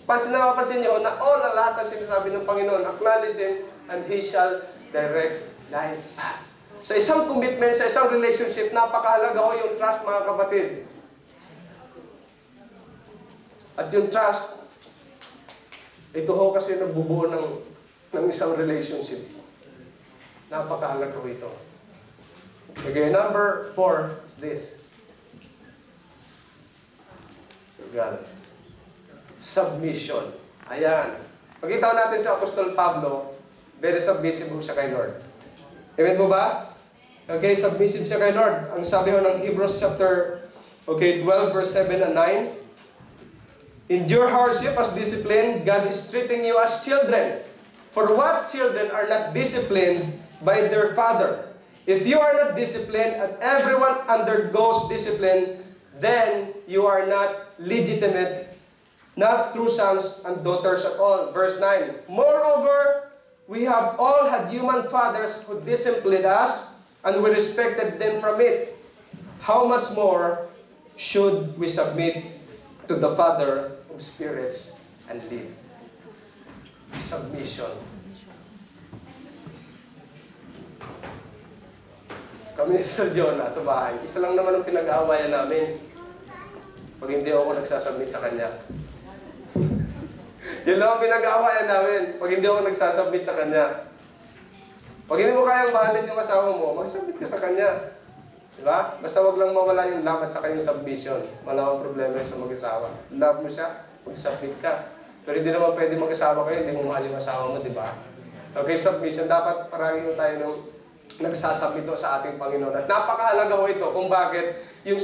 Napapansin nyo na all na lahat ng sinasabi ng Panginoon, acknowledge Him and He shall direct thy path. Sa isang commitment, sa isang relationship, napakahalaga ho yung trust, mga kapatid. At yung trust, ito ho kasi nagbubuo ng isang relationship. Napakahalaga ho ito. Okay, number 4, this. God. Submission. Ayan. Pagkita natin sa Apostol Pablo, very submissive siya kay Lord. Amen po ba? Okay, submissive siya kay Lord. Ang sabi ho ng Hebrews chapter 12 verse 7 and 9, endure hardship as discipline, God is treating you as children. For what children are not disciplined by their father? If you are not disciplined and everyone undergoes discipline, then you are not legitimate, not true sons and daughters at all. Verse 9, moreover, we have all had human fathers who disciplined us, and we respected them from it. How much more should we submit to the Father of spirits and live? Submission. Kami ni Sir Jonah sa bahay, isa lang naman ang pinag-aawayan namin. Pag hindi ako nagsasubmit sa kanya. Yun lang ang pinag-aawayan namin. Pag hindi ako nagsasubmit sa kanya. Pag hindi mo kayang mahalin yung asawa mo, mag-submit ka sa kanya. Diba? Basta wag lang mawala yung love at saka yung submission. Walang problema sa mag-asawa. Love mo siya, mag-submit ka. Pero hindi naman pwede mag-asawa kayo, hindi mo mahal yung asawa mo, diba? Okay, submission. Dapat parang tayo ng nagsasubmito sa ating Panginoon. At napakahalaga ho ito kung bakit yung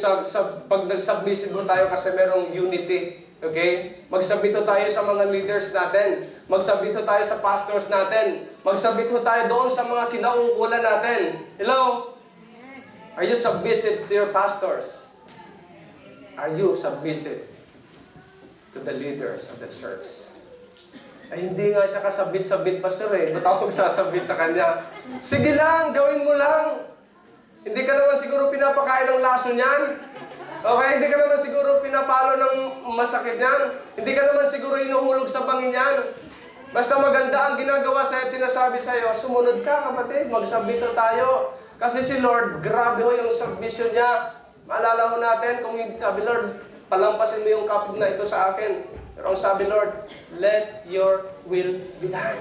pag nag-submissive ho tayo kasi merong unity. Okay? Magsubmito tayo sa mga leaders natin. Magsubmito tayo sa pastors natin. Magsubmito tayo doon sa mga kinauukulan natin. Hello? Are you submissive to your pastors? Are you submissive to the leaders of the church? Ay, hindi nga siya kasabit-sabit, pastor eh. Ba't ako magsasabit sa kanya? Sige lang, gawin mo lang. Hindi ka naman siguro pinapakain ng laso niyan. Okay, hindi ka naman siguro pinapalo ng masakit niyan. Hindi ka naman siguro inuhulog sa bangin niyan. Basta maganda ang ginagawa sa'yo at sinasabi sa'yo, sumunod ka kapatid, magsabito tayo. Kasi si Lord, grabe ho yung submission niya. Maalala mo natin, kung sabi Lord, palampasin mo yung kapit na ito sa akin. Pero ang sabi Lord, let your will be done.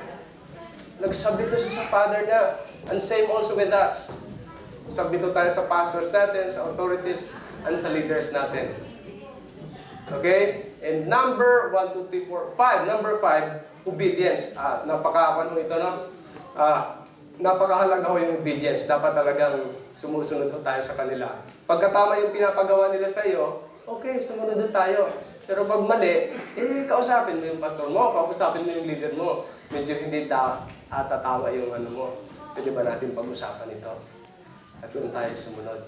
Nagsabito siya sa Father niya. And same also with us. Sabito tayo sa pastors natin, sa authorities, and sa leaders natin. Okay? And number 1, 2, 3, 4, 5. Number 5, obedience. Napaka-ano ito, no? Napakahalaga ho yung obedience. Dapat talagang sumusunod ho tayo sa kanila. Pagkatama yung pinapagawa nila sa iyo, okay, sumunod ho tayo. Pero pag mali, kausapin mo yung pastor mo, kausapin mo yung leader mo. Medyo hindi tatawa yung ano mo. Pwede ba natin pag-usapan ito? At doon tayo sumunod.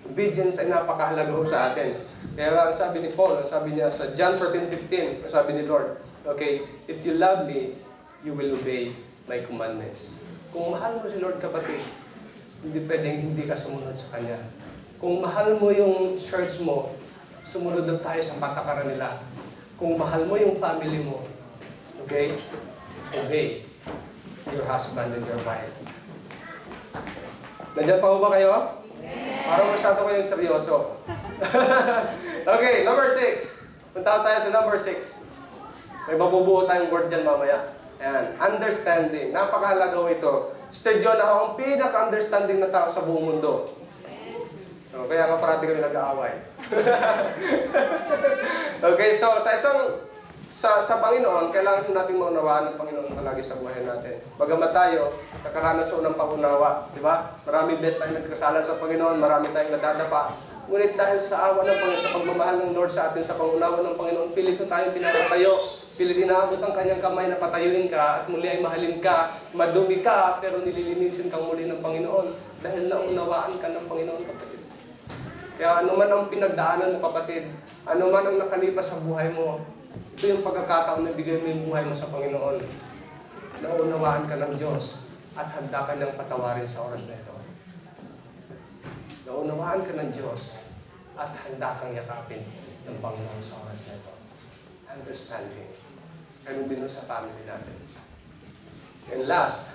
Obedience ay napakahalaga ho sa atin. Kaya ang sabi ni Paul, ang sabi niya sa John 14:15, ang sabi ni Lord, okay, if you love me, you will obey my commandments. Kung mahal mo si Lord kapatid, hindi pwedeng hindi ka sumunod sa Kanya. Kung mahal mo yung church mo, sumunod na tayo sa patakaran nila. Kung mahal mo yung family mo, okay, obey your husband and your wife. Nandiyan pa ba kayo? Parang masyado kayong seryoso. Okay, number 6. Punta tayo sa number 6. May mabubuo tayong word dyan mamaya. Ayan, understanding. Napakahalaga ho ito. Sir John, ako ang pinaka-understanding na tao sa buong mundo. So, kaya nga parati kami nag-aaway. Okay, so sa Panginoon, kailangan natin maunawaan ng Panginoon palagi sa buhay natin. Bagamat tayo, nakaranas ng paunawa. Di ba? Maraming beses tayong nagkasalan sa Panginoon, marami tayong nadadapa. Ngunit dahil sa awa ng Panginoon, sa pagmamahal ng Lord sa atin, sa pangunawa ng Panginoon, pilit na tayong pinapatayo. Pilit inaabot ang kanyang kamay na patayuin ka at muli ay mahalin ka. Madumi ka, pero nililinisin kang muli ng Panginoon dahil naunawaan ka ng Panginoon, kapatid. Kaya ano man ang pinagdaanan mo, kapatid, ano man ang nakalipas sa buhay mo, ito yung pagkakataon na bigay mo yung buhay mo sa Panginoon. Naunawaan ka ng Diyos at handa ka niyang patawarin sa oras na ito. Naunawaan ka ng Diyos at handa kang yakapin ng Panginoon sa oras na ito. Understanding. Ganun din sa family natin. And last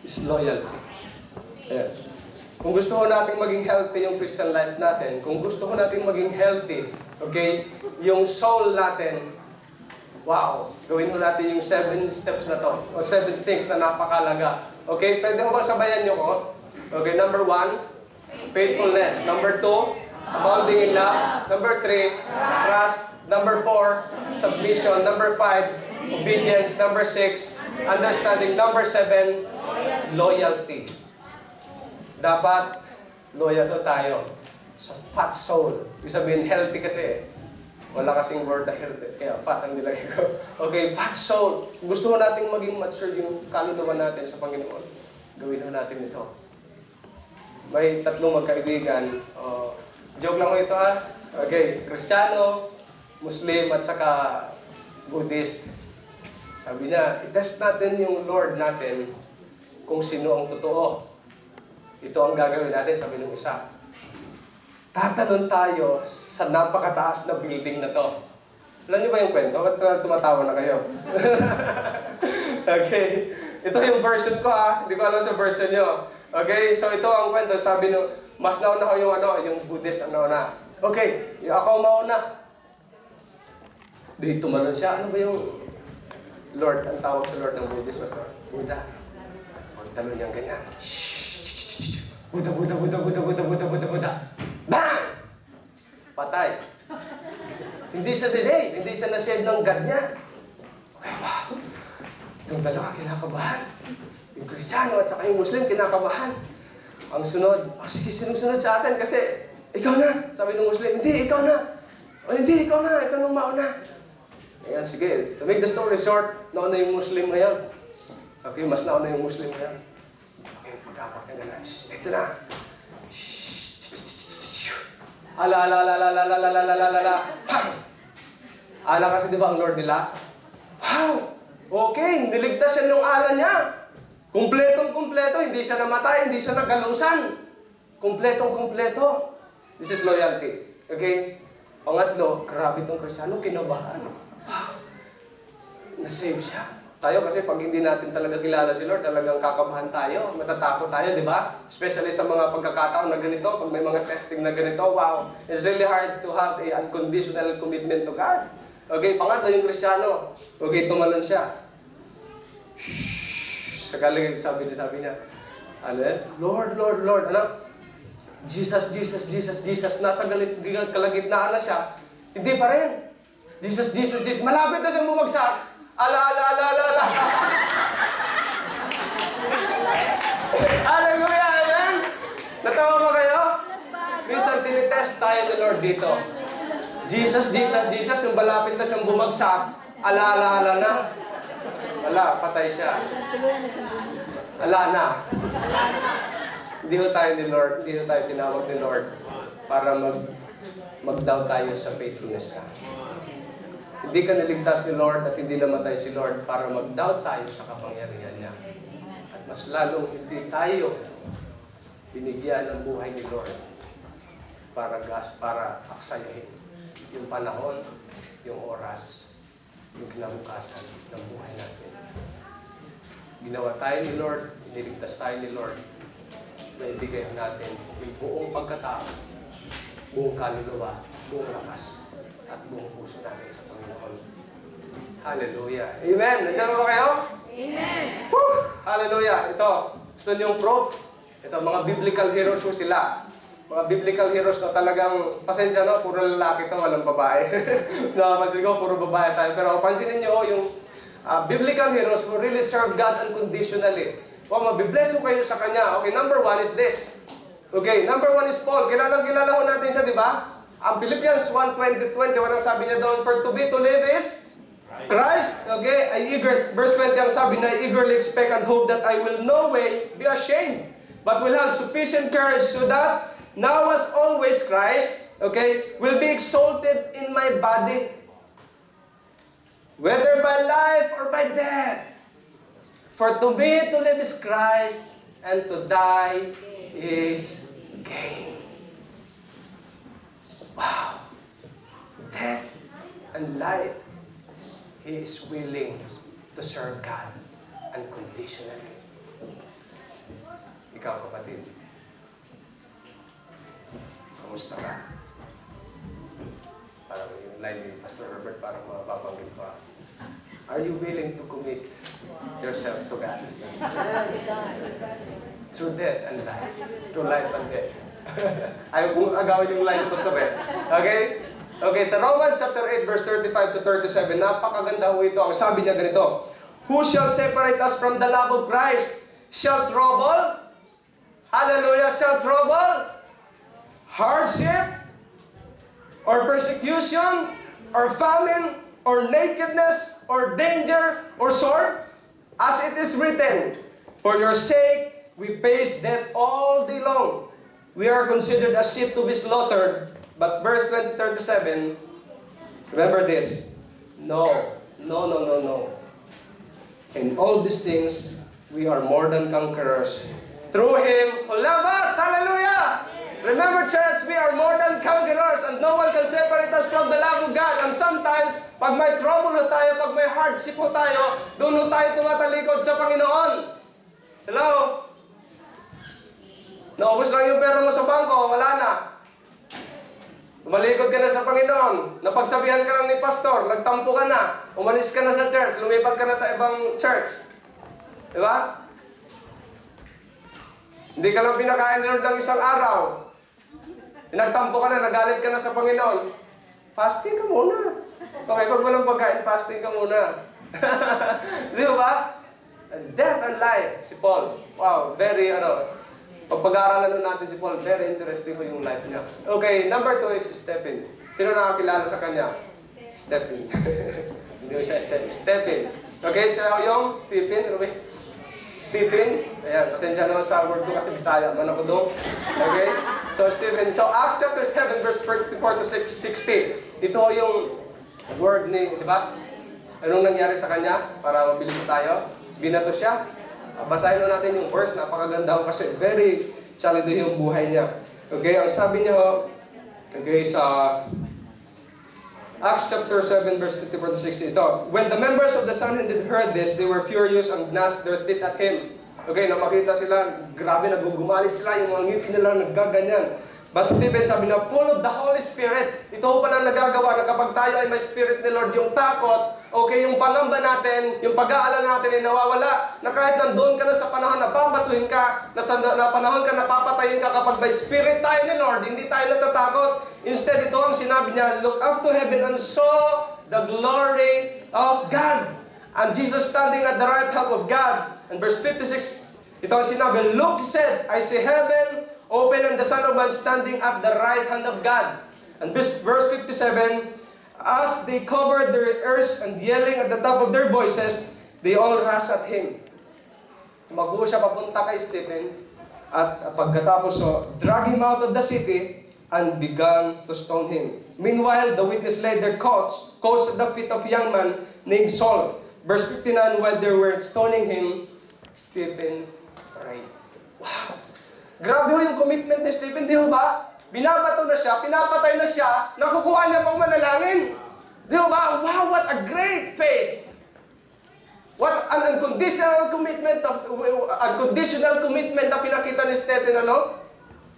is loyalty. Yes. Kung gusto ko natin maging healthy yung Christian life natin, kung gusto ko natin maging healthy, okay, yung soul natin, wow, gawin mo natin yung 7 steps na to, o 7 things na napakalaga. Okay, pwede mo ba sabayan nyo ko? Okay, number 1, faithfulness. Number 2, abounding in love. Number 3, trust. Number 4, submission. Number 5, obedience. Number 6, understanding. Number 7, loyalty. Dapat loyal tayo sa fat soul. Ibig sabihin, healthy kasi. Wala kasing word na healthy, kaya fat ang nilagay ko. Okay, fat soul. Gusto mo nating maging mature yung kaluluwa natin sa Panginoon. Gawin na natin ito. May 3 magkaibigan. Joke lang ko ito ha. Okay, Kristiyano, Muslim at saka Buddhist. Sabi niya, i-test natin yung Lord natin kung sino ang totoo. Ito ang gagawin natin, sabi ng isa. Tatanong tayo sa napakataas na building na to. Alam niyo ba yung kwento? Ba't tumatawa na kayo? Okay. Ito yung version ko ha. Hindi ko alam sa version nyo. Okay, so ito ang kwento. Sabi nung, mas nauna ko yung Buddhist ang nauna. Okay, ako mauna. Di tumalon siya. Ano ba yung Lord? Ang tawag sa Lord ng Buddhist, Pastor? Buddha. Talon niyang ganyan. Buddha, Buddha, Buddha, Buddha, Buddha, Buddha, Buddha, Buddha. Bang! Patay. Hindi siya sinave. Hindi siya na-save ng God niya. Okay, wow. Itong dalawa, kinakabahan. Yung Kristiyano at saka yung Muslim, kinakabahan. Ang sunod, sige, sinusunod sa atin kasi, ikaw na. Sabi ng Muslim, hindi, ikaw na. O hindi, ikaw na. Ikaw nang mauna. Ayan, sige. To make the story short, nauna yung Muslim ngayon. Okay, mas nauna yung Muslim ngayon. Okay, pagkapak na. Ito na. Ala kasi di ba ang Lord nila? Wow! Okay, niligtas siya ng ala niya. Kumpletong-kumpleto, hindi siya namatay, hindi siya nagalusan. Kumpletong-kumpleto. This is loyalty. Okay? Pangatlo, grabe itong Kristiyano, kinabahan. Wow! Na-save siya. Tayo kasi pag hindi natin talaga kilala si Lord, talagang kakabahan tayo, matatakot tayo, di ba? Especially sa mga pagkakataon na ganito, pag may mga testing na ganito, wow, it's really hard to have a unconditional commitment to God. Okay, pangatlo yung Kristiyano. Okay, tumalon siya. Sa galing, sabi niya, ano yan? Lord, Lord, Lord, ano? Jesus, Jesus, Jesus, Jesus, nasa kalagitnaan na siya. Hindi pa rin. Jesus, Jesus, Jesus, malapit na siyang bumagsak. Ala. Hallelujah, amen? Natawa ba kayo? Minsan tinitest tayo ni Lord dito. Jesus, Jesus, Jesus, yung malapit na siyang bumagsak. Ala na. Wala, patay siya. Ala na. Hindi ho tayo ni Lord, hindi ho tayo tinawag ni Lord para mag-doubt tayo sa faithfulness ka. Hindi ka niligtas ni Lord at hindi namatay si Lord para mag-doubt tayo sa kapangyarihan niya. At mas lalong hindi tayo binigyan ng buhay ni Lord para aksayahin yung panahon, yung oras, yung kinabukasan ng buhay natin. Ginawa tayo ni Lord, iniligtas tayo ni Lord, na ibigay natin yung buong pagkatao, buong kaluluwa, buong lakas, at buong puso natin sa Panginoon. Hallelujah. Amen! Nandiyan ba kayo? Amen! Woo! Hallelujah! Ito, gusto niyong proof? Ito, mga biblical heroes po sila. Mga biblical heroes na talagang, pasensya no, puro lalaki to, walang babae. Nakapansin ko, puro babae tayo. Pero pansinin niyo yung biblical heroes who really serve God unconditionally. O, mabibless mo kayo sa Kanya. Okay, number 1 is this. Okay, number 1 is Paul. Kilala ho natin siya, di ba? Ang Philippians 1:20-21, ang sabi niya doon, for to be to live is Christ. Okay, verse 20 ang sabi na, I eagerly expect and hope that I will no way be ashamed, but will have sufficient courage so that now as always Christ, okay, will be exalted in my body, whether by life or by death. For to me to live is Christ, and to die is gain. Wow! Death and life, he is willing to serve God unconditionally. Ikaw, kapatid, kamusta ka? Parang yung line ni Pastor Herbert, parang mapapanggit pa. Are you willing to commit yourself to God? Through death and life. Through life and death. Ayaw kong agawin yung line ko to eh. Okay? Okay, sa Romans chapter 8, verse 35-37, napakaganda ho ito. Ang sabi niya ganito, who shall separate us from the love of Christ? Shall trouble? Hallelujah! Shall trouble? Hardship? Or persecution? Or famine? Or nakedness? Or danger? Or sword? As it is written, for your sake we face death all day long. We are considered as sheep to be slaughtered. But verse 37, remember this. No. In all these things, we are more than conquerors. Through Him who loves us. Hallelujah! Remember, church, we are more than conquerors and no one can separate us from the love of God. And sometimes, pag may trouble na tayo, pag may hardship po tayo, doon tayo tumatalikod sa Panginoon. Hello? Naubos lang yung pera mo sa bangko, wala na. Tumalikod ka na sa Panginoon, napagsabihan ka lang ni pastor, nagtampo ka na, umalis ka na sa church, lumipat ka na sa ibang church. Di ba? Hindi ka lang pinakain ni Lord ng isang araw. Nagtampo ka na, nagalit ka na sa Panginoon. Fasting ka muna. Okay, pag walang pagkain, fasting ka muna. Di ba? Death and life, si Paul. Wow, very, pag-aaralan natin si Paul, very interesting ko yung life niya. Okay, number 2 is Stephen. Sino nakakilala sa kanya? Stephen. Hindi mo siya Stephen. Okay, siya yung Stephen. Stephen. Ayan, pasensya naman sa word ko kasi Bisaya. Man ako doon. Okay? So, Stephen. So, Acts chapter 7, verse 44-60. Ito yung word ni, di ba? Anong nangyari sa kanya? Para mabilis tayo. Binato siya. Basahin natin yung verse, napakaganda kasi very challenging yung buhay niya. Okay, ang sabi niya okay, sa Acts chapter 7, verse 54-60. So, when the members of the Sanhedrin heard this, they were furious and gnashed their teeth at him. Okay, na makita sila, grabe, nagugumali sila, yung mga ngipin nila naggaganyan. But Stephen sabi na, full of the Holy Spirit. Ito pa lang nagagawa na kapag tayo ay may Spirit ni Lord, yung takot, okay, yung pangamba natin, yung pag-aalala natin ay nawawala. Na kahit nandun ka na sa panahon na babatuhin ka, na panahon ka na papatayin ka, kapag may Spirit tayo ni Lord, hindi tayo natatakot. Instead, ito ang sinabi niya, look up to heaven and saw the glory of God. And Jesus standing at the right hand of God. And verse 56, ito ang sinabi, look, he said, I see heaven open and the Son of Man standing at the right hand of God. And verse 57, as they covered their ears and yelling at the top of their voices, they all rushed at him. Magbuo siya papunta kay Stephen at pagkatapos drag him out of the city and began to stone him. Meanwhile, the witness laid their coats at the feet of a young man named Saul. Verse 59, while they were stoning him, Stephen prayed. Wow! Grabe yung commitment ni Stephen, di ba? Binabato na siya, pinapatay na siya, nakukuha niya pang manalangin. Di ba? Wow, what a great faith! What an unconditional commitment na pinakita ni Stephen,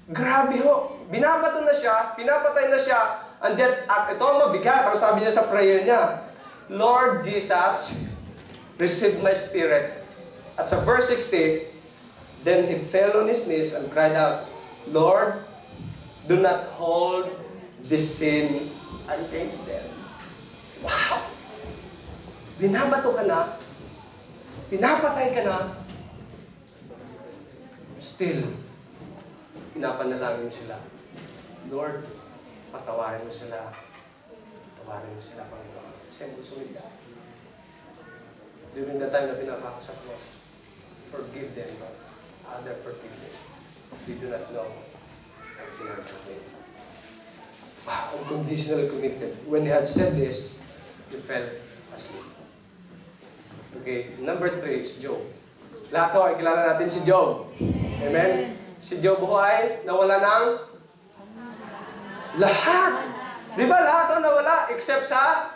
Grabe ho. Binabato na siya, pinapatay na siya, and yet, at ito ang mabigat, ang sabi niya sa prayer niya, Lord Jesus, receive my spirit. At sa verse 60, then he fell on his knees and cried out, Lord, do not hold this sin against them. Wow! Binabato ka na, pinapatay ka na, still, pinapanalangin sila. Lord, patawarin mo sila. Patawarin mo sila, Panginoon. Kasi ang gusto nila. During the time na pinapako sa cross, forgive them, Lord. Father, forgive them. We do not know what they are doing. Wow, unconditional commitment. When he had said this, he fell asleep. Okay, number 3 is Job. Lahat to, ay kilala natin si Job. Amen? Si Job ay nawala ng lahat. Di ba lahat to nawala except sa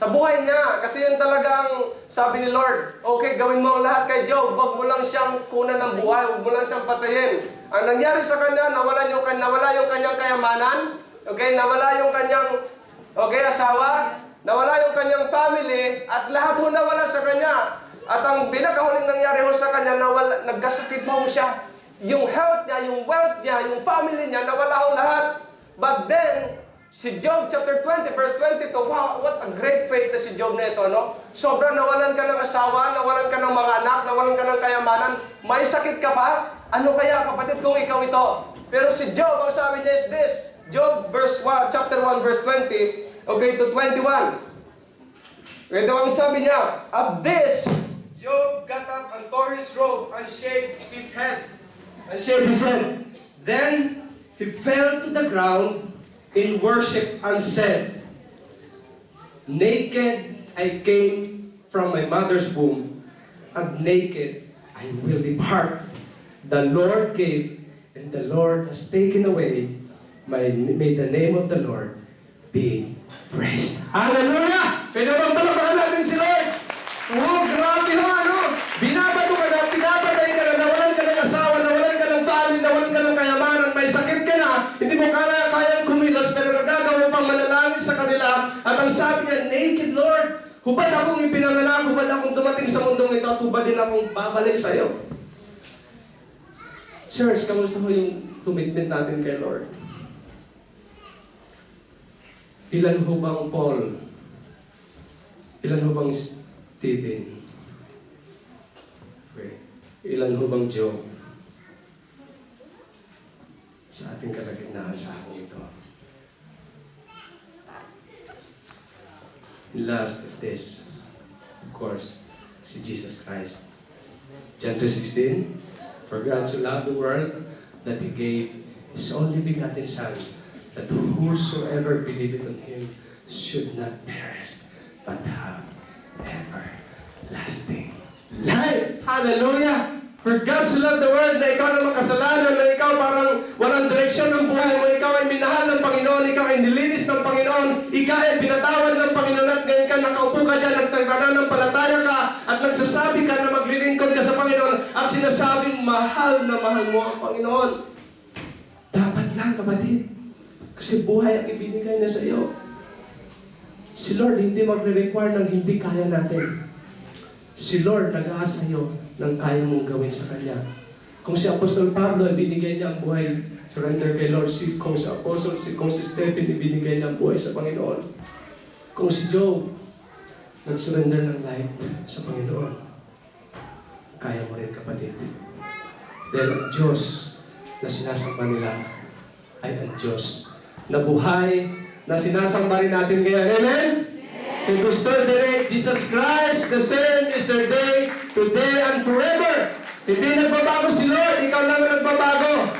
buhay niya. Kasi yan talagang sabi ni Lord, okay, gawin mo ang lahat kay Job. Huwag mo lang siyang kunan ng buhay. Huwag mo lang siyang patayin. Ang nangyari sa kanya, nawala yung kanyang kayamanan. Okay, nawala yung kanyang asawa. Nawala yung kanyang family. At lahat ho nawala sa kanya. At ang pinakahuling nangyari ho sa kanya, nagkasakit mo siya. Yung health niya, yung wealth niya, yung family niya, nawala ho lahat. But then, si Job chapter 20, verse 22, wow, what a great faith na si Job na ito, no? Sobrang nawalan ka ng asawa, nawalan ka ng mga anak, nawalan ka ng kayamanan, may sakit ka pa? Ano kaya, kapatid, kung ikaw ito? Pero si Job, ang sabi niya is this, Job chapter 1, verse 20, okay, to 21. Ito ang sabi niya, of this, Job got up and tore his robe and shaved his head. Then he fell to the ground in worship and said, naked I came from my mother's womb, and naked I will depart. The Lord gave, and the Lord has taken away. May the name of the Lord be praised. Hallelujah! Pwede bang talabakan natin si Lord? Oh, grabe ho, ano? Binabato ka na, pinapatay ka na, nawalan ka ng asawa, nawalan ka ng family, nawalan ka ng kayamanan, may sakit ka na, hindi mo kayang kumilos, pero nagagawa pang manalangin sa kanila. At ang sabi niya, naked Lord, hubad akong ipinanganak, hubad akong dumating sa mundong ito, at hubad din akong babalik sa iyo. Church, kamusta ho yung commitment natin kay Lord? Ilan ho bang Paul? Ilan ho bang Stephen? Okay. Ilan ho bang Job? Sa ating kalagitnaan sa akin ito. Last is this, of course, si Jesus Christ. John 2:16, for God so loved the world that He gave His only begotten Son, that whosoever believeth on Him should not perish, but have everlasting life. Hallelujah! For God so loved the world na ikaw na makasalanan, na ikaw parang walang direksyon ng buhay mo, ikaw ay minahal ng Panginoon, ikaw ay nilinis ng Panginoon, ikaw ay pinatawad ng Panginoon, at ngayon ka nakaupo ka dyan, nagpananampalataya ka, at nagsasabi ka na maglilingkod ka sa Panginoon, at sinasabing mahal na mahal mo ang Panginoon. Dapat lang, kapatid. Kasi buhay ang ibinigay na sa iyo. Si Lord hindi magre-require ng hindi kaya natin. Si Lord nag-aasa iyo ng kaya mong gawin sa Kanya. Kung si Apostol Pablo, ibinigay niya ang buhay, surrender kay Lord. Kung si Apostol, kung si Stephen, ibinigay niya ang buhay sa Panginoon. Kung si Job, nag-surrender ng life sa Panginoon. Kaya mo rin, kapatid. Dahil ang Diyos na sinasamba nila ay ang Diyos na buhay na sinasamba rin natin ngayon. Amen? And gusto direct, Jesus Christ, the same is their day, today, and forever. Hindi nagbabago si Lord, ikaw lang ang nagbabago.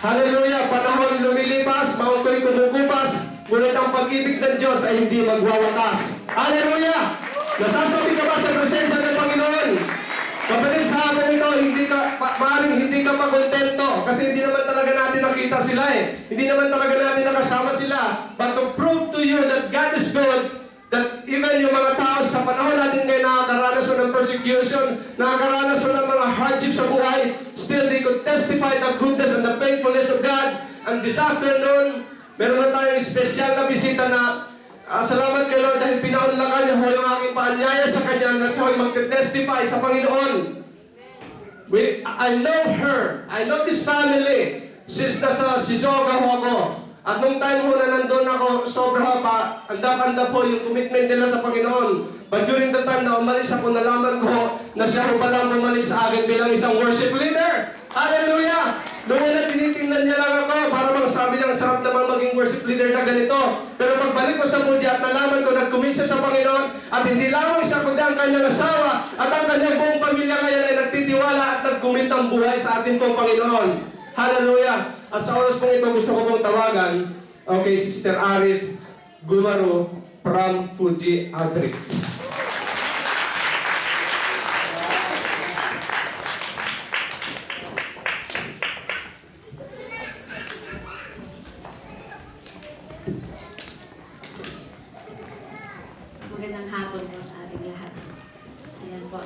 Hallelujah! Panahon lumilipas, mga ko'y kumukupas, ngunit ang pag-ibig ng Diyos ay hindi magwawakas. Hallelujah! Nasasabi ka ba sa presensya ng Panginoon? Kapatid, sa akin ito, maaaring hindi ka makontento kasi hindi naman talaga natin nakita sila eh. Hindi naman talaga natin nakasama sila. But to prove to you that God is good, that even yung mga tao sa panahon natin ngayon nakakaranas ng persecution, nakakaranas ng mga hardship sa buhay, still they could testify the goodness and the faithfulness of God. And this afternoon, meron na tayong special na bisita na salamat kay Lord dahil pinaunlakan niya ho yung aking paanyaya sa Kanya na siya ho'y magte-testify sa Panginoon. I know her. I know this family. Since nasa Shizuoka ho ako. At nung time ho na nandun ako, sobra pa, andap-andap po yung commitment nila sa Panginoon. But during the time na umalis ako, nalaman ko na siya ho palang bumalik sa akin bilang isang worship leader. Hallelujah! Noong una tinitingnan niya lang ako para bang sabi niya, sarap naman maging worship leader na ganito. Pero pagbalik ko sa Mudya at nalaman ko nag-commit siya sa Panginoon at hindi lamang siya kundi ang kanyang asawa at ang kanyang buong pamilya ngayon ay nagtitiwala at nag-commit ang buhay sa ating pong Panginoon. Hallelujah! At sa oras pong ito gusto ko pong tawagan, okay, Sister Aris Gumaro from Fuji Outreach. Magandang hapon po sa ating lahat. Ayan po,